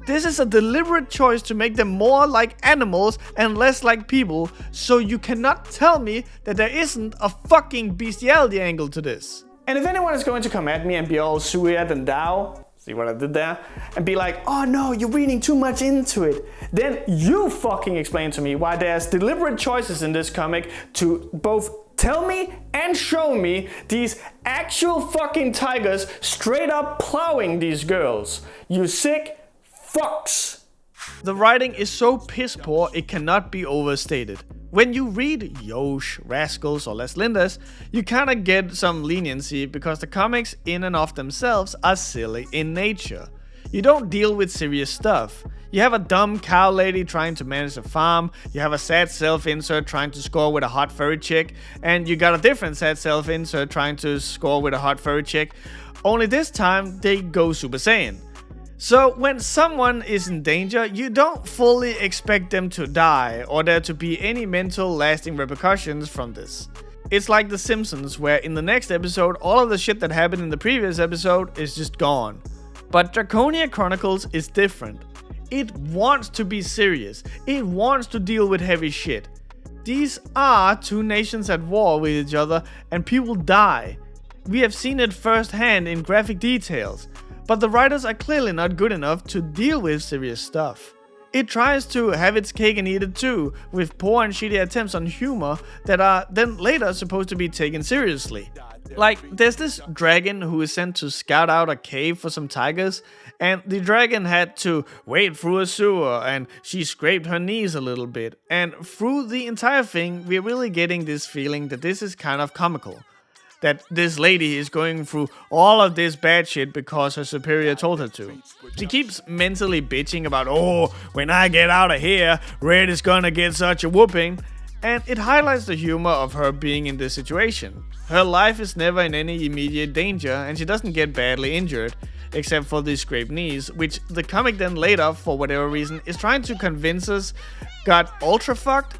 B: This is a deliberate choice to make them more like animals and less like people, so you cannot tell me that there isn't a fucking bestiality angle to this.
A: And if anyone is going to come at me and be all Suyat and Dao, see what I did there? And be like, oh no, you're reading too much into it. Then you fucking explain to me why there's deliberate choices in this comic to both tell me and show me these actual fucking tigers straight up plowing these girls. You sick fucks.
B: The writing is so piss poor it cannot be overstated. When you read Yosh, Rascals or Les Lindas, you kinda get some leniency because the comics in and of themselves are silly in nature. You don't deal with serious stuff. You have a dumb cow lady trying to manage a farm, you have a sad self-insert trying to score with a hot furry chick, and you got a different sad self-insert trying to score with a hot furry chick, only this time they go Super Saiyan. So when someone is in danger, you don't fully expect them to die or there to be any mental lasting repercussions from this. It's like The Simpsons, where in the next episode all of the shit that happened in the previous episode is just gone. But Draconia Chronicles is different. It wants to be serious. It wants to deal with heavy shit. These are two nations at war with each other and people die. We have seen it firsthand in graphic details. But the writers are clearly not good enough to deal with serious stuff. It tries to have its cake and eat it too, with poor and shitty attempts on humor that are then later supposed to be taken seriously. Like, there's this dragon who is sent to scout out a cave for some tigers, and the dragon had to wade through a sewer, and she scraped her knees a little bit. And through the entire thing, we're really getting this feeling that this is kind of comical. That this lady is going through all of this bad shit because her superior told her to. She keeps mentally bitching about, oh, when I get out of here, Red is gonna get such a whooping. And it highlights the humor of her being in this situation. Her life is never in any immediate danger and she doesn't get badly injured, except for the scraped knees, which the comic then later, for whatever reason, is trying to convince us got ultra fucked.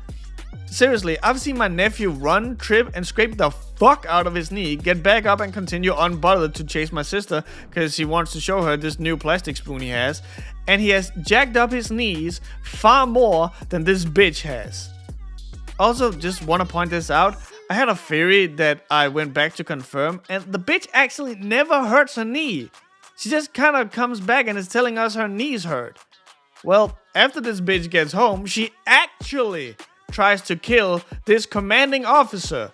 B: Seriously, I've seen my nephew run, trip, and scrape the fuck out of his knee, get back up and continue unbothered to chase my sister because he wants to show her this new plastic spoon he has, and he has jacked up his knees far more than this bitch has. Also, just want to point this out, I had a theory that I went back to confirm, and the bitch actually never hurts her knee. She just kind of comes back and is telling us her knees hurt. Well, after this bitch gets home, she actually tries to kill this commanding officer.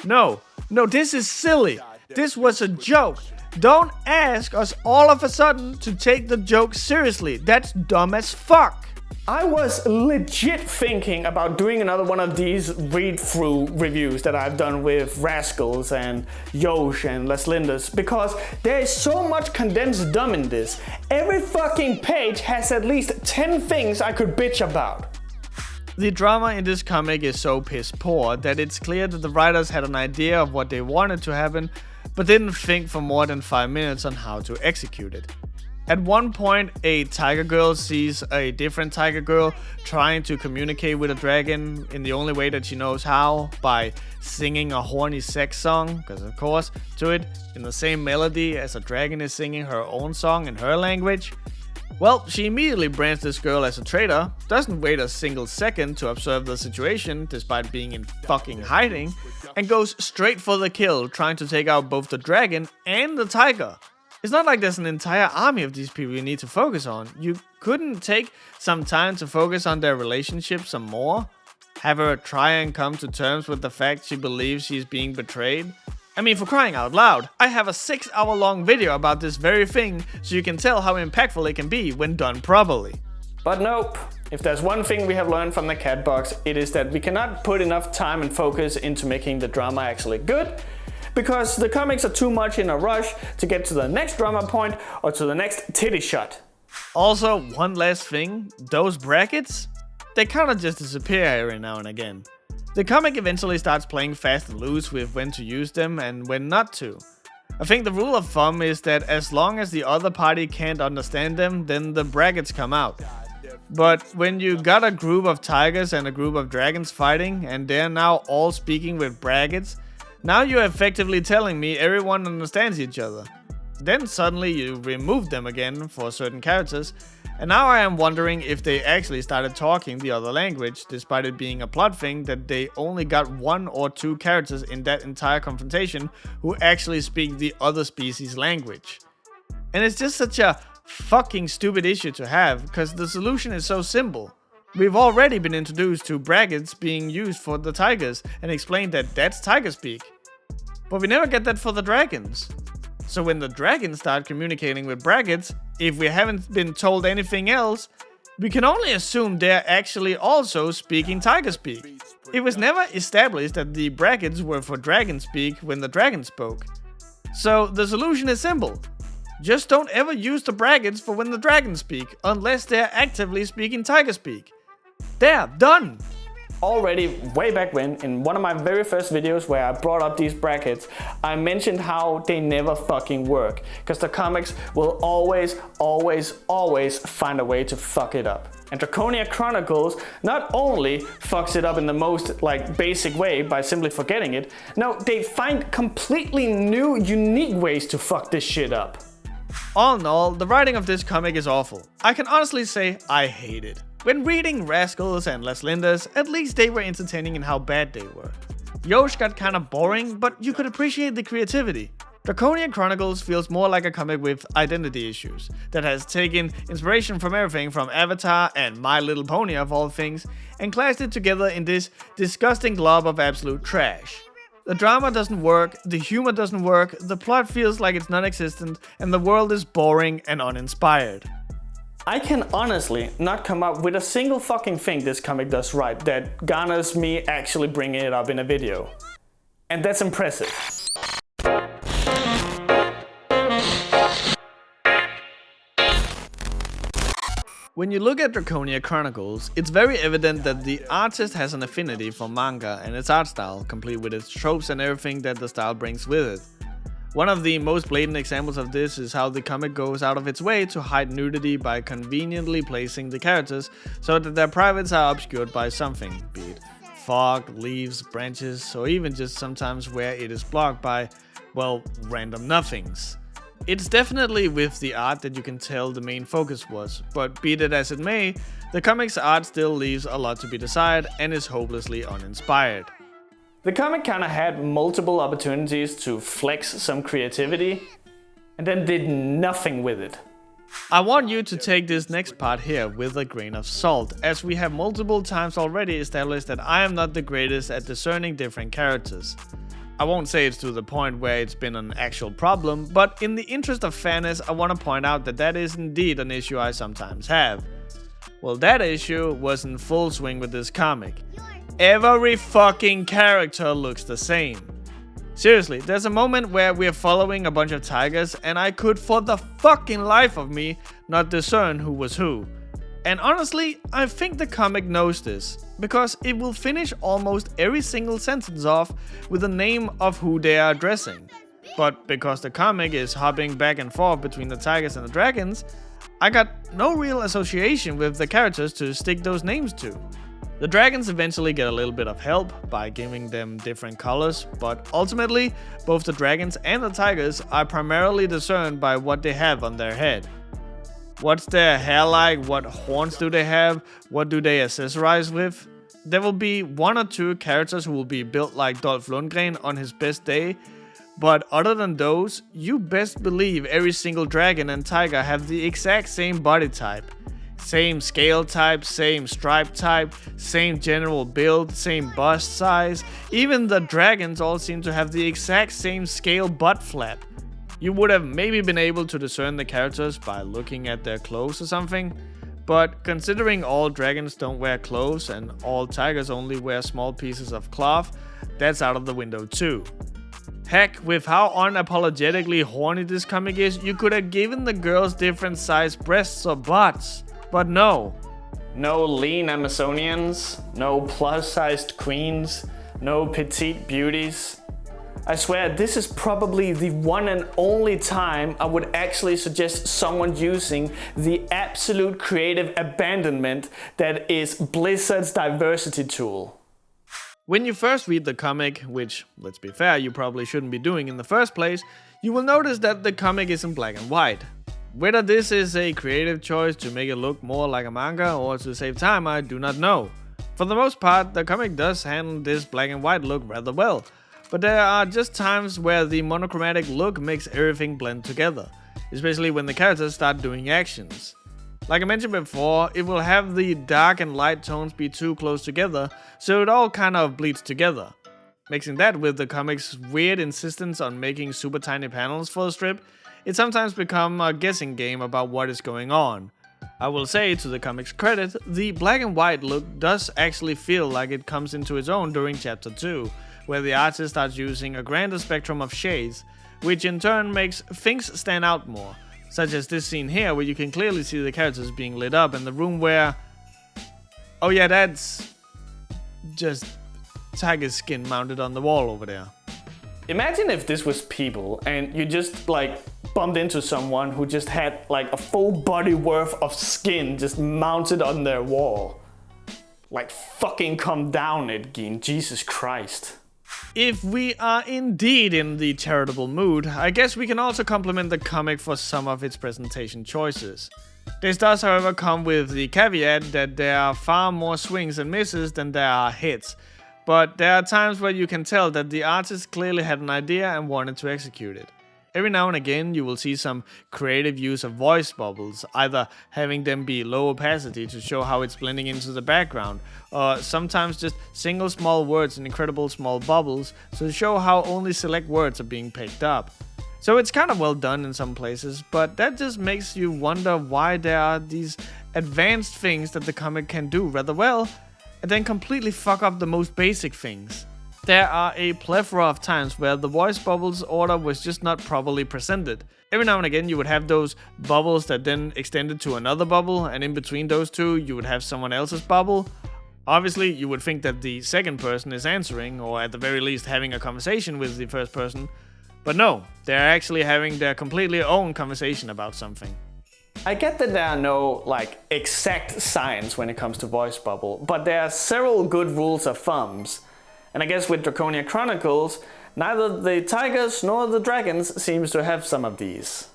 B: No, this is silly. This was a joke. Don't ask us all of a sudden to take the joke seriously. That's dumb as fuck.
A: I was legit thinking about doing another one of these read-through reviews that I've done with Rascals and Yosh and Les Lindas, because there is so much condensed dumb in this. Every fucking page has at least 10 things I could bitch about.
B: The drama in this comic is so piss poor that it's clear that the writers had an idea of what they wanted to happen, but didn't think for more than 5 minutes on how to execute it. At one point, a tiger girl sees a different tiger girl trying to communicate with a dragon in the only way that she knows how, by singing a horny sex song, because of course, to it, in the same melody as a dragon is singing her own song in her language. Well, she immediately brands this girl as a traitor, doesn't wait a single second to observe the situation despite being in fucking hiding, and goes straight for the kill, trying to take out both the dragon and the tiger. It's not like there's an entire army of these people you need to focus on. You couldn't take some time to focus on their relationship some more? Have her try and come to terms with the fact she believes she's being betrayed? I mean, for crying out loud, I have a 6-hour-long video about this very thing, so you can tell how impactful it can be when done properly.
A: But nope. If there's one thing we have learned from the cat box, it is that we cannot put enough time and focus into making the drama actually good, because the comics are too much in a rush to get to the next drama point or to the next titty shot.
B: Also, one last thing, those brackets? They kinda just disappear every now and again. The comic eventually starts playing fast and loose with when to use them and when not to. I think the rule of thumb is that as long as the other party can't understand them, then the brackets come out. But when you got a group of tigers and a group of dragons fighting, and they're now all speaking with brackets, now you're effectively telling me everyone understands each other. Then suddenly you remove them again for certain characters, and now I am wondering if they actually started talking the other language, despite it being a plot thing that they only got 1 or 2 characters in that entire confrontation who actually speak the other species' language. And it's just such a fucking stupid issue to have, because the solution is so simple. We've already been introduced to brackets being used for the tigers and explained that that's tiger speak. But we never get that for the dragons. So when the dragons start communicating with brackets, if we haven't been told anything else, we can only assume they're actually also speaking tiger speak. It was never established that the brackets were for dragon speak when the dragon spoke. So the solution is simple. Just don't ever use the brackets for when the dragons speak, unless they're actively speaking tiger speak. There, done!
A: Already way back when, in one of my very first videos where I brought up these brackets, I mentioned how they never fucking work, because the comics will always find a way to fuck it up. And Draconia Chronicles not only fucks it up in the most basic way by simply forgetting it, no, they find completely new, unique ways to fuck this shit up.
B: All in all, the writing of this comic is awful. I can honestly say I hate it. When reading Rascals and Les Lindas, at least they were entertaining in how bad they were. Yosh got kinda boring, but you could appreciate the creativity. Draconia Chronicles feels more like a comic with identity issues, that has taken inspiration from everything from Avatar and My Little Pony of all things, and clashed it together in this disgusting glob of absolute trash. The drama doesn't work, the humor doesn't work, the plot feels like it's non-existent, and the world is boring and uninspired.
A: I can honestly not come up with a single fucking thing this comic does right that garners me actually bringing it up in a video. And that's impressive.
B: When you look at Draconia Chronicles, it's very evident that the artist has an affinity for manga and its art style, complete with its tropes and everything that the style brings with it. One of the most blatant examples of this is how the comic goes out of its way to hide nudity by conveniently placing the characters so that their privates are obscured by something, be it fog, leaves, branches, or even just sometimes where it is blocked by, well, random nothings. It's definitely with the art that you can tell the main focus was, but be that as it may, the comic's art still leaves a lot to be desired and is hopelessly uninspired.
A: The comic kinda had multiple opportunities to flex some creativity, and then did nothing with it.
B: I want you to take this next part here with a grain of salt, as we have multiple times already established that I am not the greatest at discerning different characters. I won't say it's to the point where it's been an actual problem, but in the interest of fairness, I want to point out that that is indeed an issue I sometimes have. Well, that issue was in full swing with this comic. Every fucking character looks the same. Seriously, there's a moment where we're following a bunch of tigers and I could for the fucking life of me not discern who was who. And honestly, I think the comic knows this, because it will finish almost every single sentence off with the name of who they are addressing. But because the comic is hopping back and forth between the tigers and the dragons, I got no real association with the characters to stick those names to. The dragons eventually get a little bit of help by giving them different colors, but ultimately, both the dragons and the tigers are primarily discerned by what they have on their head. What's their hair like? What horns do they have? What do they accessorize with? There will be one or two characters who will be built like Dolph Lundgren on his best day, but other than those, you best believe every single dragon and tiger have the exact same body type. Same scale type, same stripe type, same general build, same bust size. Even the dragons all seem to have the exact same scale butt flap. You would have maybe been able to discern the characters by looking at their clothes or something, but considering all dragons don't wear clothes and all tigers only wear small pieces of cloth, that's out of the window too. Heck, with how unapologetically horny this comic is, you could have given the girls different sized breasts or butts, but no.
A: No lean Amazonians, no plus-sized queens, no petite beauties. I swear, this is probably the one and only time I would actually suggest someone using the absolute creative abandonment that is Blizzard's diversity tool.
B: When you first read the comic, which, let's be fair, you probably shouldn't be doing in the first place, you will notice that the comic is in black and white. Whether this is a creative choice to make it look more like a manga or to save time, I do not know. For the most part, the comic does handle this black and white look rather well. But there are just times where the monochromatic look makes everything blend together, especially when the characters start doing actions. Like I mentioned before, it will have the dark and light tones be too close together, so it all kind of bleeds together. Mixing that with the comic's weird insistence on making super tiny panels for the strip, it sometimes becomes a guessing game about what is going on. I will say, to the comic's credit, the black and white look does actually feel like it comes into its own during chapter 2, where the artist starts using a grander spectrum of shades, which in turn makes things stand out more, such as this scene here where you can clearly see the characters being lit up in the room where... oh yeah, that's just tiger skin mounted on the wall over there.
A: Imagine if this was people and you just like bumped into someone who just had like a full body worth of skin just mounted on their wall. Like fucking come down it, Geen, Jesus Christ.
B: If we are indeed in the charitable mood, I guess we can also compliment the comic for some of its presentation choices. This does, however, come with the caveat that there are far more swings and misses than there are hits, but there are times where you can tell that the artist clearly had an idea and wanted to execute it. Every now and again you will see some creative use of voice bubbles, either having them be low opacity to show how it's blending into the background, or sometimes just single small words in incredible small bubbles to show how only select words are being picked up. So it's kind of well done in some places, but that just makes you wonder why there are these advanced things that the comic can do rather well, and then completely fuck up the most basic things. There are a plethora of times where the voice bubbles order was just not properly presented. Every now and again you would have those bubbles that then extended to another bubble, and in between those two you would have someone else's bubble. Obviously you would think that the second person is answering, or at the very least having a conversation with the first person, but no, they're actually having their completely own conversation about something.
A: I get that there are no exact science when it comes to voice bubble, but there are several good rules of thumbs. And I guess with Draconia Chronicles, neither the tigers nor the dragons seems to have some of these.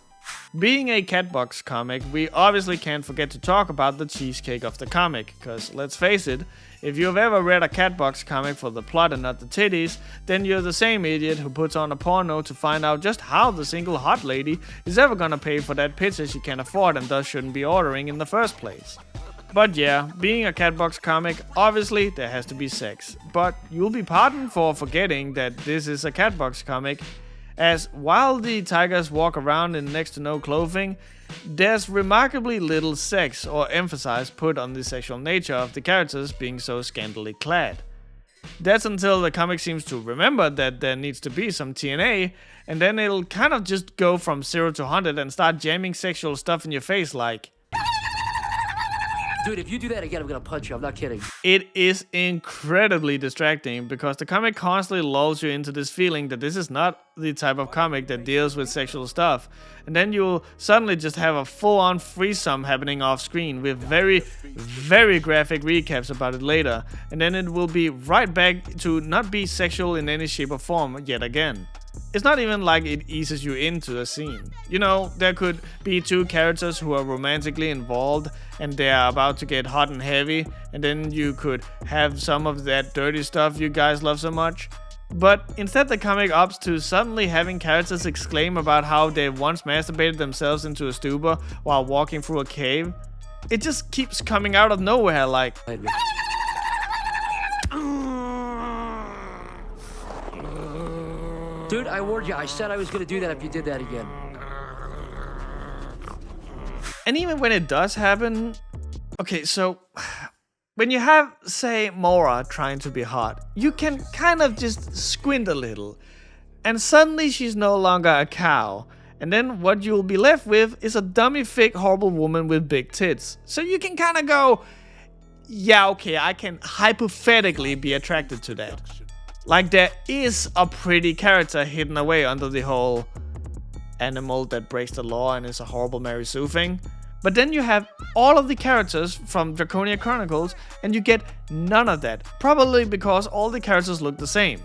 B: Being a Catbox comic, we obviously can't forget to talk about the cheesecake of the comic, cause let's face it, if you've ever read a Catbox comic for the plot and not the titties, then you're the same idiot who puts on a porno to find out just how the single hot lady is ever gonna pay for that pizza she can't afford and thus shouldn't be ordering in the first place. But yeah, being a Catbox comic, obviously there has to be sex. But you'll be pardoned for forgetting that this is a Catbox comic, as while the tigers walk around in next to no clothing, there's remarkably little sex or emphasis put on the sexual nature of the characters being so scantily clad. That's until the comic seems to remember that there needs to be some TNA, and then it'll kind of just go from 0 to 100 and start jamming sexual stuff in your face like,
E: dude, if you do that again, I'm gonna punch you. I'm not kidding.
B: It is incredibly distracting because the comic constantly lulls you into this feeling that this is not the type of comic that deals with sexual stuff. And then you'll suddenly just have a full-on threesome happening off screen with very, very graphic recaps about it later. And then it will be right back to not be sexual in any shape or form yet again. It's not even like it eases you into a scene. You know, there could be two characters who are romantically involved and they are about to get hot and heavy, and then you could have some of that dirty stuff you guys love so much. But instead the comic opts to suddenly having characters exclaim about how they once masturbated themselves into a stupor while walking through a cave. It just keeps coming out of nowhere like...
E: Dude, I warned you. I said I was gonna do that if you did that again.
B: And even when it does happen... Okay, so... When you have, say, Mora trying to be hot, you can kind of just squint a little. And suddenly she's no longer a cow. And then what you'll be left with is a dummy, thick, horrible woman with big tits. So you can kind of go... Yeah, okay, I can hypothetically be attracted to that. Like there is a pretty character hidden away under the whole animal that breaks the law and is a horrible Mary Sue thing. But then you have all of the characters from Draconia Chronicles and you get none of that. Probably because all the characters look the same.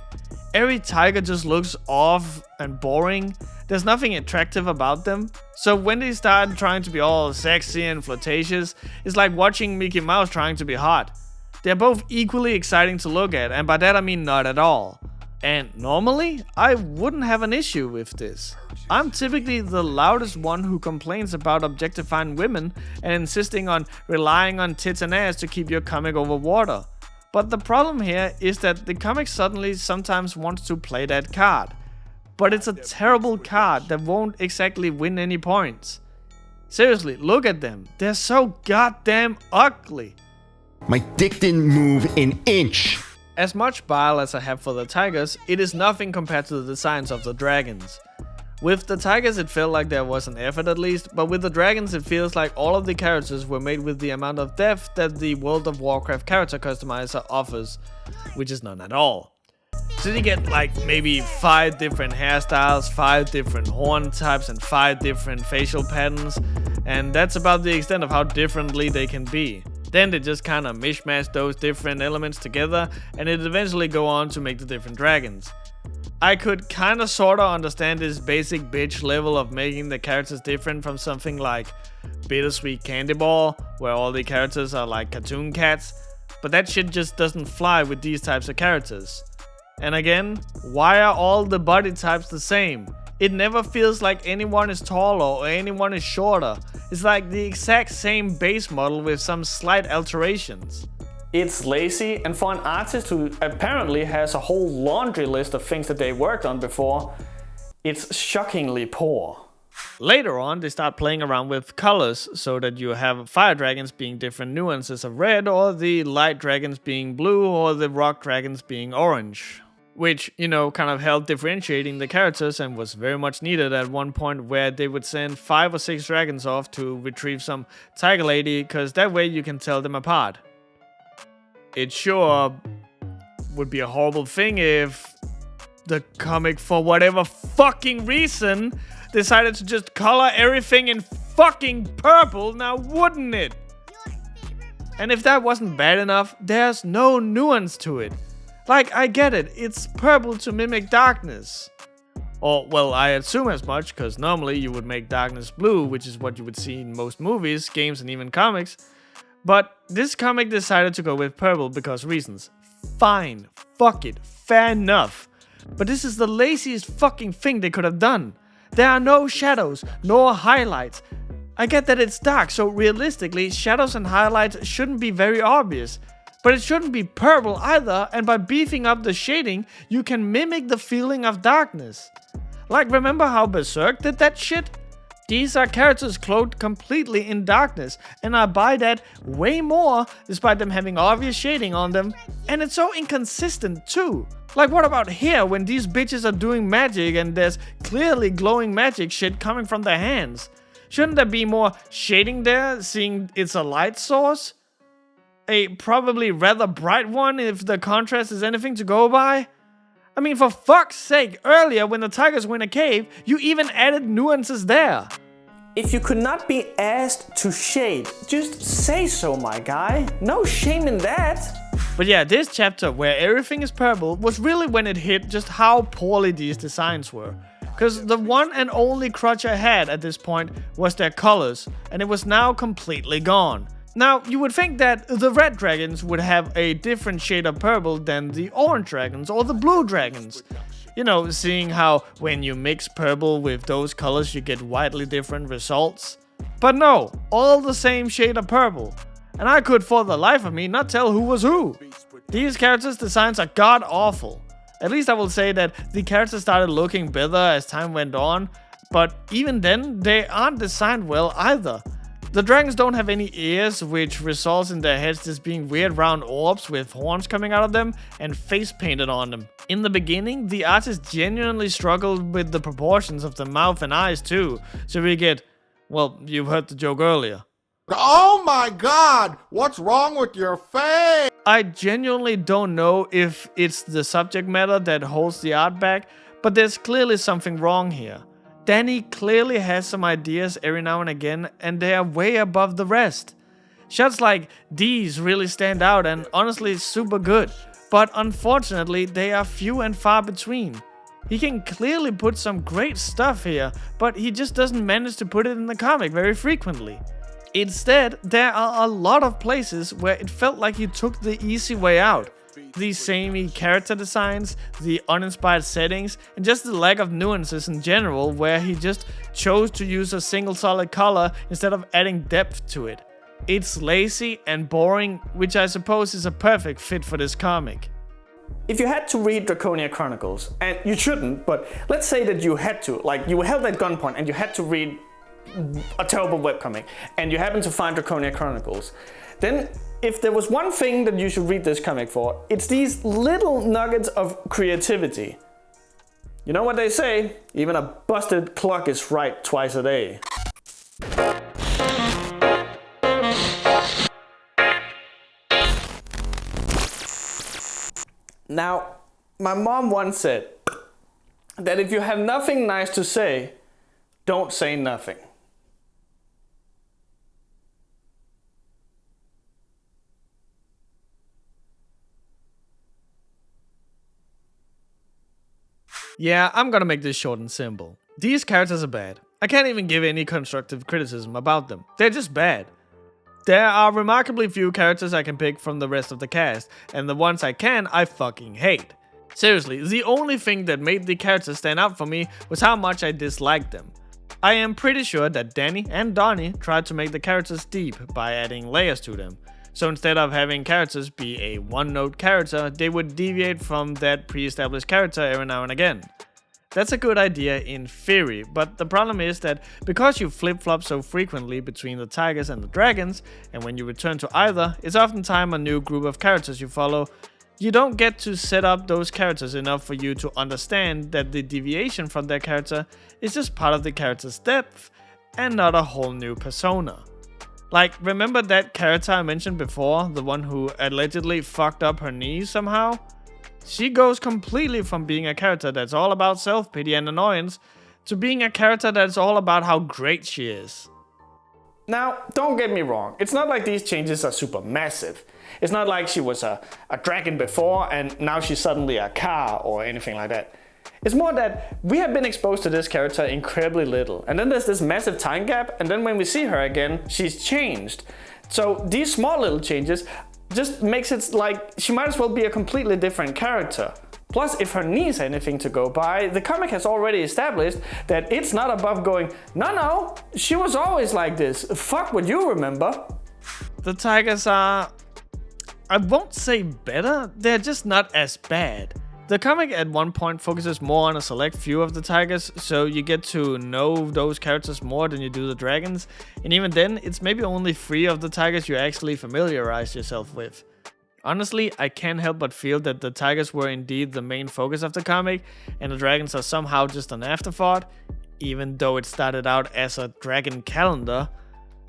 B: Every tiger just looks off and boring. There's nothing attractive about them. So when they start trying to be all sexy and flirtatious, it's like watching Mickey Mouse trying to be hot. They're both equally exciting to look at, and by that I mean not at all. And normally, I wouldn't have an issue with this. I'm typically the loudest one who complains about objectifying women and insisting on relying on tits and ass to keep your comic over water. But the problem here is that the comic suddenly sometimes wants to play that card. But it's a terrible card that won't exactly win any points. Seriously, look at them. They're so goddamn ugly.
F: My dick didn't move an inch.
B: As much bile as I have for the tigers, it is nothing compared to the designs of the dragons. With the tigers it felt like there was an effort at least, but with the dragons it feels like all of the characters were made with the amount of depth that the World of Warcraft character customizer offers, which is none at all. So you get like maybe 5 different hairstyles, 5 different horn types and 5 different facial patterns, and that's about the extent of how differently they can be. Then they just kind of mishmash those different elements together and it eventually go on to make the different dragons. I could kind of sort of understand this basic bitch level of making the characters different from something like Bittersweet Candy Ball, where all the characters are like cartoon cats, but that shit just doesn't fly with these types of characters. And again, why are all the body types the same? It never feels like anyone is taller or anyone is shorter. It's like the exact same base model with some slight alterations.
A: It's lazy, and for an artist who apparently has a whole laundry list of things that they worked on before, it's shockingly poor.
B: Later on, they start playing around with colors so that you have fire dragons being different nuances of red, or the light dragons being blue, or the rock dragons being orange. which, you know, kind of helped differentiating the characters and was very much needed at one point where they would send 5 or 6 dragons off to retrieve some tiger lady, because that way you can tell them apart. It sure would be a horrible thing if the comic, for whatever fucking reason, decided to just color everything in fucking purple, now wouldn't it? And if that wasn't bad enough, there's no nuance to it. Like, I get it, it's purple to mimic darkness. Or, well, I assume as much, because normally you would make darkness blue, which is what you would see in most movies, games, and even comics. But this comic decided to go with purple because reasons. Fine, fuck it, fair enough. But this is the laziest fucking thing they could have done. There are no shadows, nor highlights. I get that it's dark, so realistically, shadows and highlights shouldn't be very obvious. But it shouldn't be purple either, and by beefing up the shading, you can mimic the feeling of darkness. Like, remember how Berserk did that shit? These are characters cloaked completely in darkness, and I buy that way more, despite them having obvious shading on them. And it's so inconsistent too. Like, what about here, when these bitches are doing magic and there's clearly glowing magic shit coming from their hands? Shouldn't there be more shading there, seeing it's a light source? A probably rather bright one if the contrast is anything to go by? I mean, for fuck's sake, earlier when the tigers were in a cave, you even added nuances there.
A: If you could not be asked to shade, just say so, my guy. No shame in that.
B: But yeah, this chapter where everything is purple was really when it hit just how poorly these designs were. Cause the one and only crutch I had at this point was their colors, and it was now completely gone. Now, you would think that the red dragons would have a different shade of purple than the orange dragons or the blue dragons. You know, seeing how when you mix purple with those colors you get widely different results. But no, all the same shade of purple. And I could for the life of me not tell who was who. These characters' designs are god awful. At least I will say that the characters started looking better as time went on, but even then, they aren't designed well either. The dragons don't have any ears, which results in their heads just being weird round orbs with horns coming out of them and face painted on them. In the beginning, the artist genuinely struggled with the proportions of the mouth and eyes too, so we get, well, you've heard the joke earlier.
D: Oh my god! What's wrong with your face?
B: I genuinely don't know if it's the subject matter that holds the art back, but there's clearly something wrong here. Danny clearly has some ideas every now and again, and they are way above the rest. Shots like these really stand out and honestly super good, but unfortunately they are few and far between. He can clearly put some great stuff here, but he just doesn't manage to put it in the comic very frequently. Instead, there are a lot of places where it felt like he took the easy way out. The samey character designs, the uninspired settings, and just the lack of nuances in general, where he just chose to use a single solid color instead of adding depth to it. It's lazy and boring, which I suppose is a perfect fit for this comic.
A: If you had to read Draconia Chronicles, and you shouldn't, but let's say that you had to, like you were held at gunpoint and you had to read a terrible webcomic, and you happen to find Draconia Chronicles, then if there was one thing that you should read this comic for, it's these little nuggets of creativity. You know what they say? Even a busted clock is right twice a day. Now, my mom once said that if you have nothing nice to say, don't say nothing.
B: Yeah, I'm gonna make this short and simple. These characters are bad. I can't even give any constructive criticism about them. They're just bad. There are remarkably few characters I can pick from the rest of the cast, and the ones I can, I fucking hate. Seriously, the only thing that made the characters stand out for me was how much I disliked them. I am pretty sure that Danny and Donnie tried to make the characters deep by adding layers to them. So instead of having characters be a one-note character, they would deviate from that pre-established character every now and again. That's a good idea in theory, but the problem is that because you flip-flop so frequently between the tigers and the dragons, and when you return to either, it's oftentimes a new group of characters you follow, You don't get to set up those characters enough for you to understand that the deviation from their character is just part of the character's depth and not a whole new persona. Like, remember that character I mentioned before, the one who allegedly fucked up her knees somehow? She goes completely from being a character that's all about self-pity and annoyance to being a character that's all about how great she is.
A: Now, don't get me wrong, it's not like these changes are super massive. It's not like she was a dragon before and now she's suddenly a car or anything like that. It's more that we have been exposed to this character incredibly little, and then there's this massive time gap, and then when we see her again, she's changed. So these small little changes just makes it like she might as well be a completely different character. Plus, if her knees are anything to go by, the comic has already established that it's not above going, no, she was always like this, fuck what you remember.
B: The tigers are, I won't say better, they're just not as bad. The comic at one point focuses more on a select few of the tigers, so you get to know those characters more than you do the dragons, and even then, it's maybe only 3 of the tigers you actually familiarize yourself with. Honestly, I can't help but feel that the tigers were indeed the main focus of the comic, and the dragons are somehow just an afterthought, even though it started out as a dragon calendar.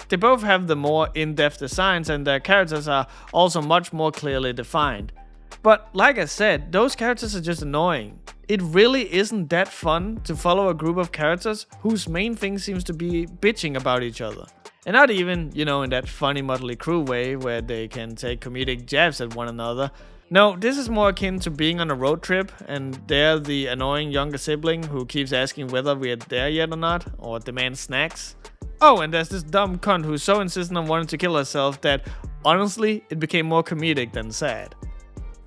B: They both have the more in-depth designs, and their characters are also much more clearly defined. But like I said, those characters are just annoying. It really isn't that fun to follow a group of characters whose main thing seems to be bitching about each other. And not even, in that funny Motley Crue way where they can take comedic jabs at one another. No, this is more akin to being on a road trip and they're the annoying younger sibling who keeps asking whether we're there yet or not, or demands snacks. Oh, and there's this dumb cunt who's so insistent on wanting to kill herself that, honestly, it became more comedic than sad.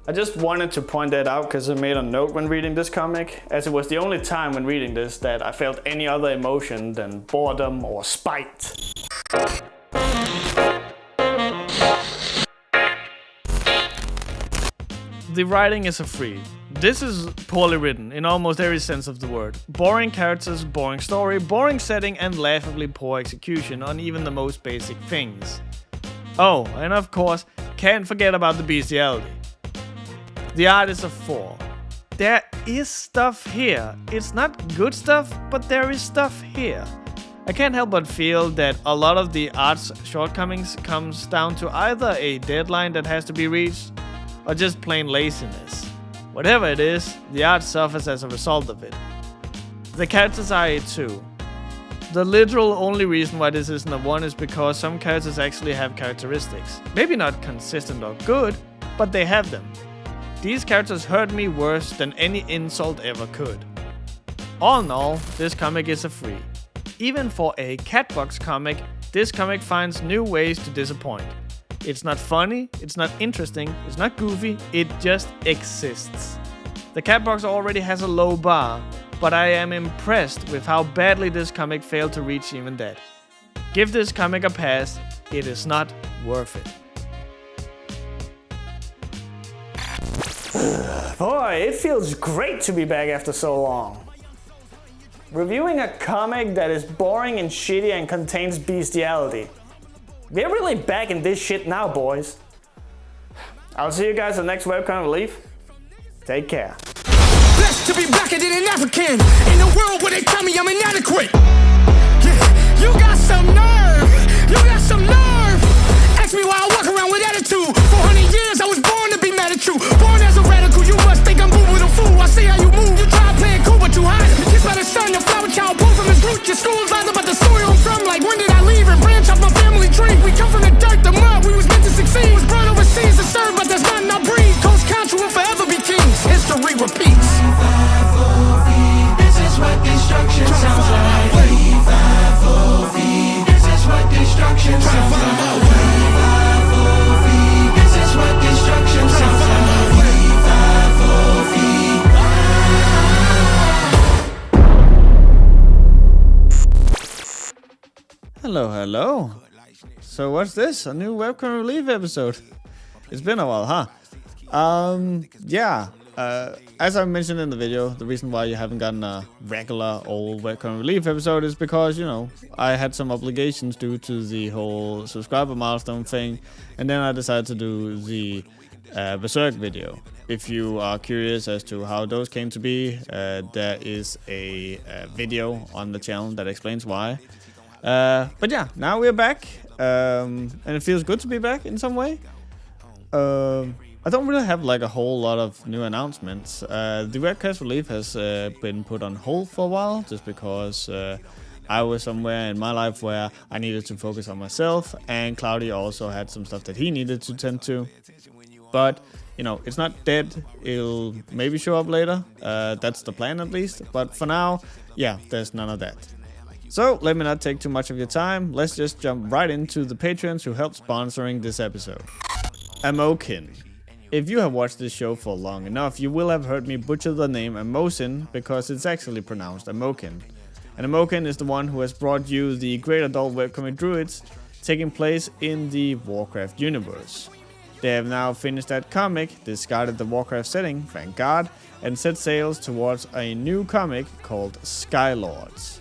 A: I just wanted to point that out because I made a note when reading this comic, as it was the only time when reading this that I felt any other emotion than boredom or spite.
B: The writing is a freak. This is poorly written in almost every sense of the word. Boring characters, boring story, boring setting, and laughably poor execution on even the most basic things. Oh, and of course, can't forget about the bestiality. The art is a 4. There is stuff here. It's not good stuff, but there is stuff here. I can't help but feel that a lot of the art's shortcomings comes down to either a deadline that has to be reached, or just plain laziness. Whatever it is, the art suffers as a result of it. The characters are a 2. The literal only reason why this isn't a 1 is because some characters actually have characteristics. Maybe not consistent or good, but they have them. These characters hurt me worse than any insult ever could. All in all, this comic is a 3. Even for a Catbox comic, this comic finds new ways to disappoint. It's not funny, it's not interesting, it's not goofy, it just exists. The Catbox already has a low bar, but I am impressed with how badly this comic failed to reach even that. Give this comic a pass, it is not worth it.
A: Boy, it feels great to be back after so long. Reviewing a comic that is boring and shitty and contains bestiality. We're really back in this shit now, boys. I'll see you guys in the next webcomic relief. Take care.
G: Blessed to be blacker than an African in a world where they tell me I'm inadequate. Yeah, you got some nerve. You got some nerve. Ask me why I walk around with attitude. 400 years I was born to be mad at you. Born as a radical, you must think I'm moving with a fool. I see how you move. You try playing cool, but you hide. Kissed by the sun, the flower child, pulled from his root. Your school's lies about the soil I'm from. Like when did I leave and branch off my family tree? We come from the dirt, the mud. We was meant to succeed. Was brought overseas to serve, but that's not in our breed. Coast country will forever be kings. History repeats.
H: This is what destruction sounds like. This is what destruction sounds like. This is what destruction sounds like.
B: Hello. So what's this? A new webcomic relief episode? It's been a while, huh? Yeah. As I mentioned in the video, the reason why you haven't gotten a regular old Webcomic Relief episode is because, you know, I had some obligations due to the whole subscriber milestone thing, and then I decided to do the Berserk video. If you are curious as to how those came to be, there is a video on the channel that explains why. But yeah, now we're back, and it feels good to be back in some way. I don't really have like a whole lot of new announcements. The Webcast Relief has been put on hold for a while, just because I was somewhere in my life where I needed to focus on myself, and Cloudy also had some stuff that he needed to tend to. But, you know, it's not dead. It'll maybe show up later. That's the plan at least. But for now, yeah, there's none of that. So, let me not take too much of your time. Let's just jump right into the patrons who helped sponsoring this episode. Amocin. If you have watched this show for long enough, you will have heard me butcher the name Amocin because it's actually pronounced Amocin. And Amocin is the one who has brought you the great adult webcomic Druids taking place in the Warcraft universe. They have now finished that comic, discarded the Warcraft setting, thank God, and set sails towards a new comic called Skylords.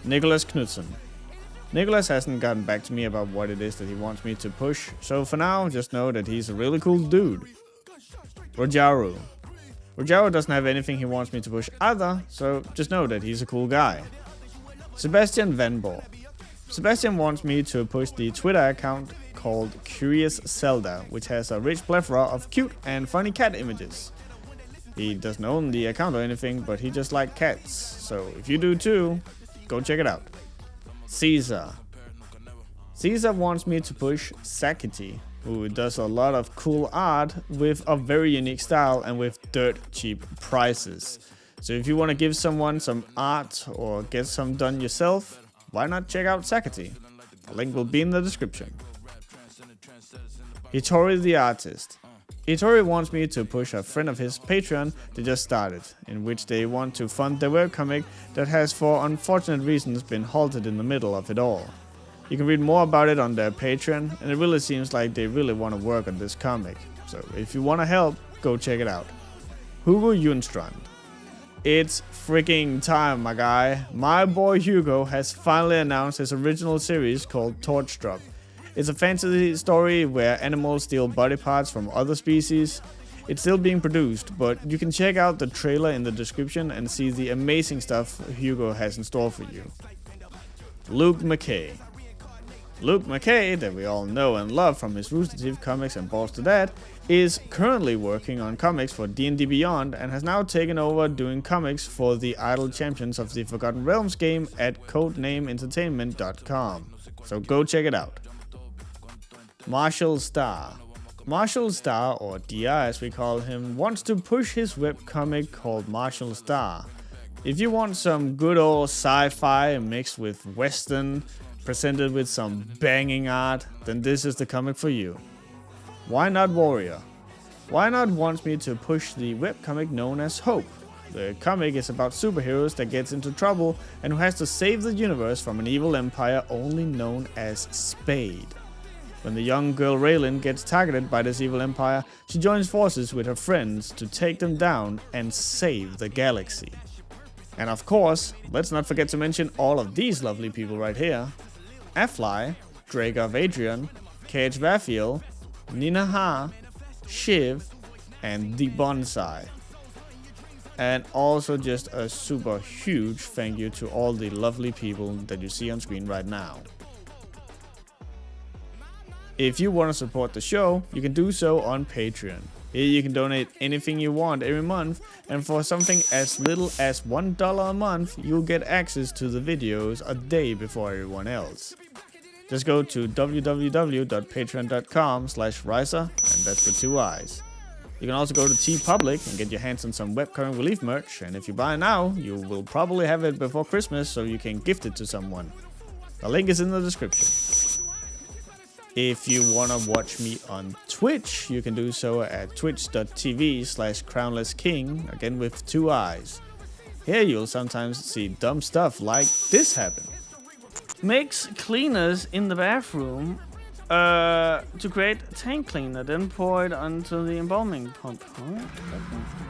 B: Nicholas Knudson. Nicholas hasn't gotten back to me about what it is that he wants me to push, so for now, just know that he's a really cool dude. Rojaru. Rojaru doesn't have anything he wants me to push either, so just know that he's a cool guy. Sebastian Venborg. Sebastian wants me to push the Twitter account called Curious Zelda, which has a rich plethora of cute and funny cat images. He doesn't own the account or anything, but he just likes cats, so if you do too, go check it out. Caesar. Caesar wants me to push Sakiti, who does a lot of cool art with a very unique style and with dirt cheap prices. So if you want to give someone some art or get some done yourself, why not check out Sakiti? The link will be in the description. Hitori the artist. Hitori wants me to push a friend of his Patreon they just started, in which they want to fund their webcomic that has for unfortunate reasons been halted in the middle of it all. You can read more about it on their Patreon, and it really seems like they really want to work on this comic. So if you want to help, go check it out. Hugo Junstrand. It's freaking time, my guy. My boy Hugo has finally announced his original series called Torchdrop. It's a fantasy story where animals steal body parts from other species. It's still being produced, but you can check out the trailer in the description and see the amazing stuff Hugo has in store for you. Luke McKay. Luke McKay, that we all know and love from his Rooster Teeth comics and Balls to That, is currently working on comics for D&D Beyond and has now taken over doing comics for the Idle Champions of the Forgotten Realms game at codenameentertainment.com. So go check it out. Marshall Starr. Marshall Starr, or DR as we call him, wants to push his webcomic called Marshall Starr. If you want some good old sci-fi mixed with western, presented with some banging art, then this is the comic for you. Why Not Warrior? Why Not wants me to push the webcomic known as Hope. The comic is about superheroes that gets into trouble and who has to save the universe from an evil empire only known as Spade. When the young girl Raylan gets targeted by this evil empire, she joins forces with her friends to take them down and save the galaxy. And of course, let's not forget to mention all of these lovely people right here. Afly, Drake of Adrian, KH Vafiel, Nina Ha, Shiv, and The Bonsai. And also just a super huge thank you to all the lovely people that you see on screen right now. If you want to support the show, you can do so on Patreon. Here you can donate anything you want every month, and for something as little as $1 a month, you'll get access to the videos a day before everyone else. Just go to www.patreon.com/Riser, and that's with 2 eyes. You can also go to TeePublic and get your hands on some Webcomic Relief merch, and if you buy now, you will probably have it before Christmas so you can gift it to someone. The link is in the description. If you want to watch me on Twitch, you can do so at twitch.tv/crownlessking, again with 2 eyes. Here you'll sometimes see dumb stuff like this happen. Makes cleaners in the bathroom
A: to create tank cleaner, then pour it onto the embalming pump.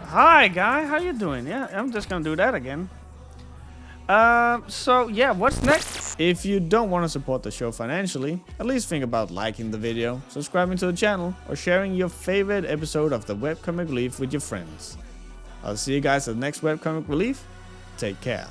A: Hi, guy. How you doing? Yeah, I'm just gonna do that again. So yeah, what's next? If you don't want to support the show financially, at least think about liking the video, subscribing to the channel, or sharing your favorite episode of the Webcomic Relief with your friends. I'll see you guys at the next Webcomic Relief. Take care.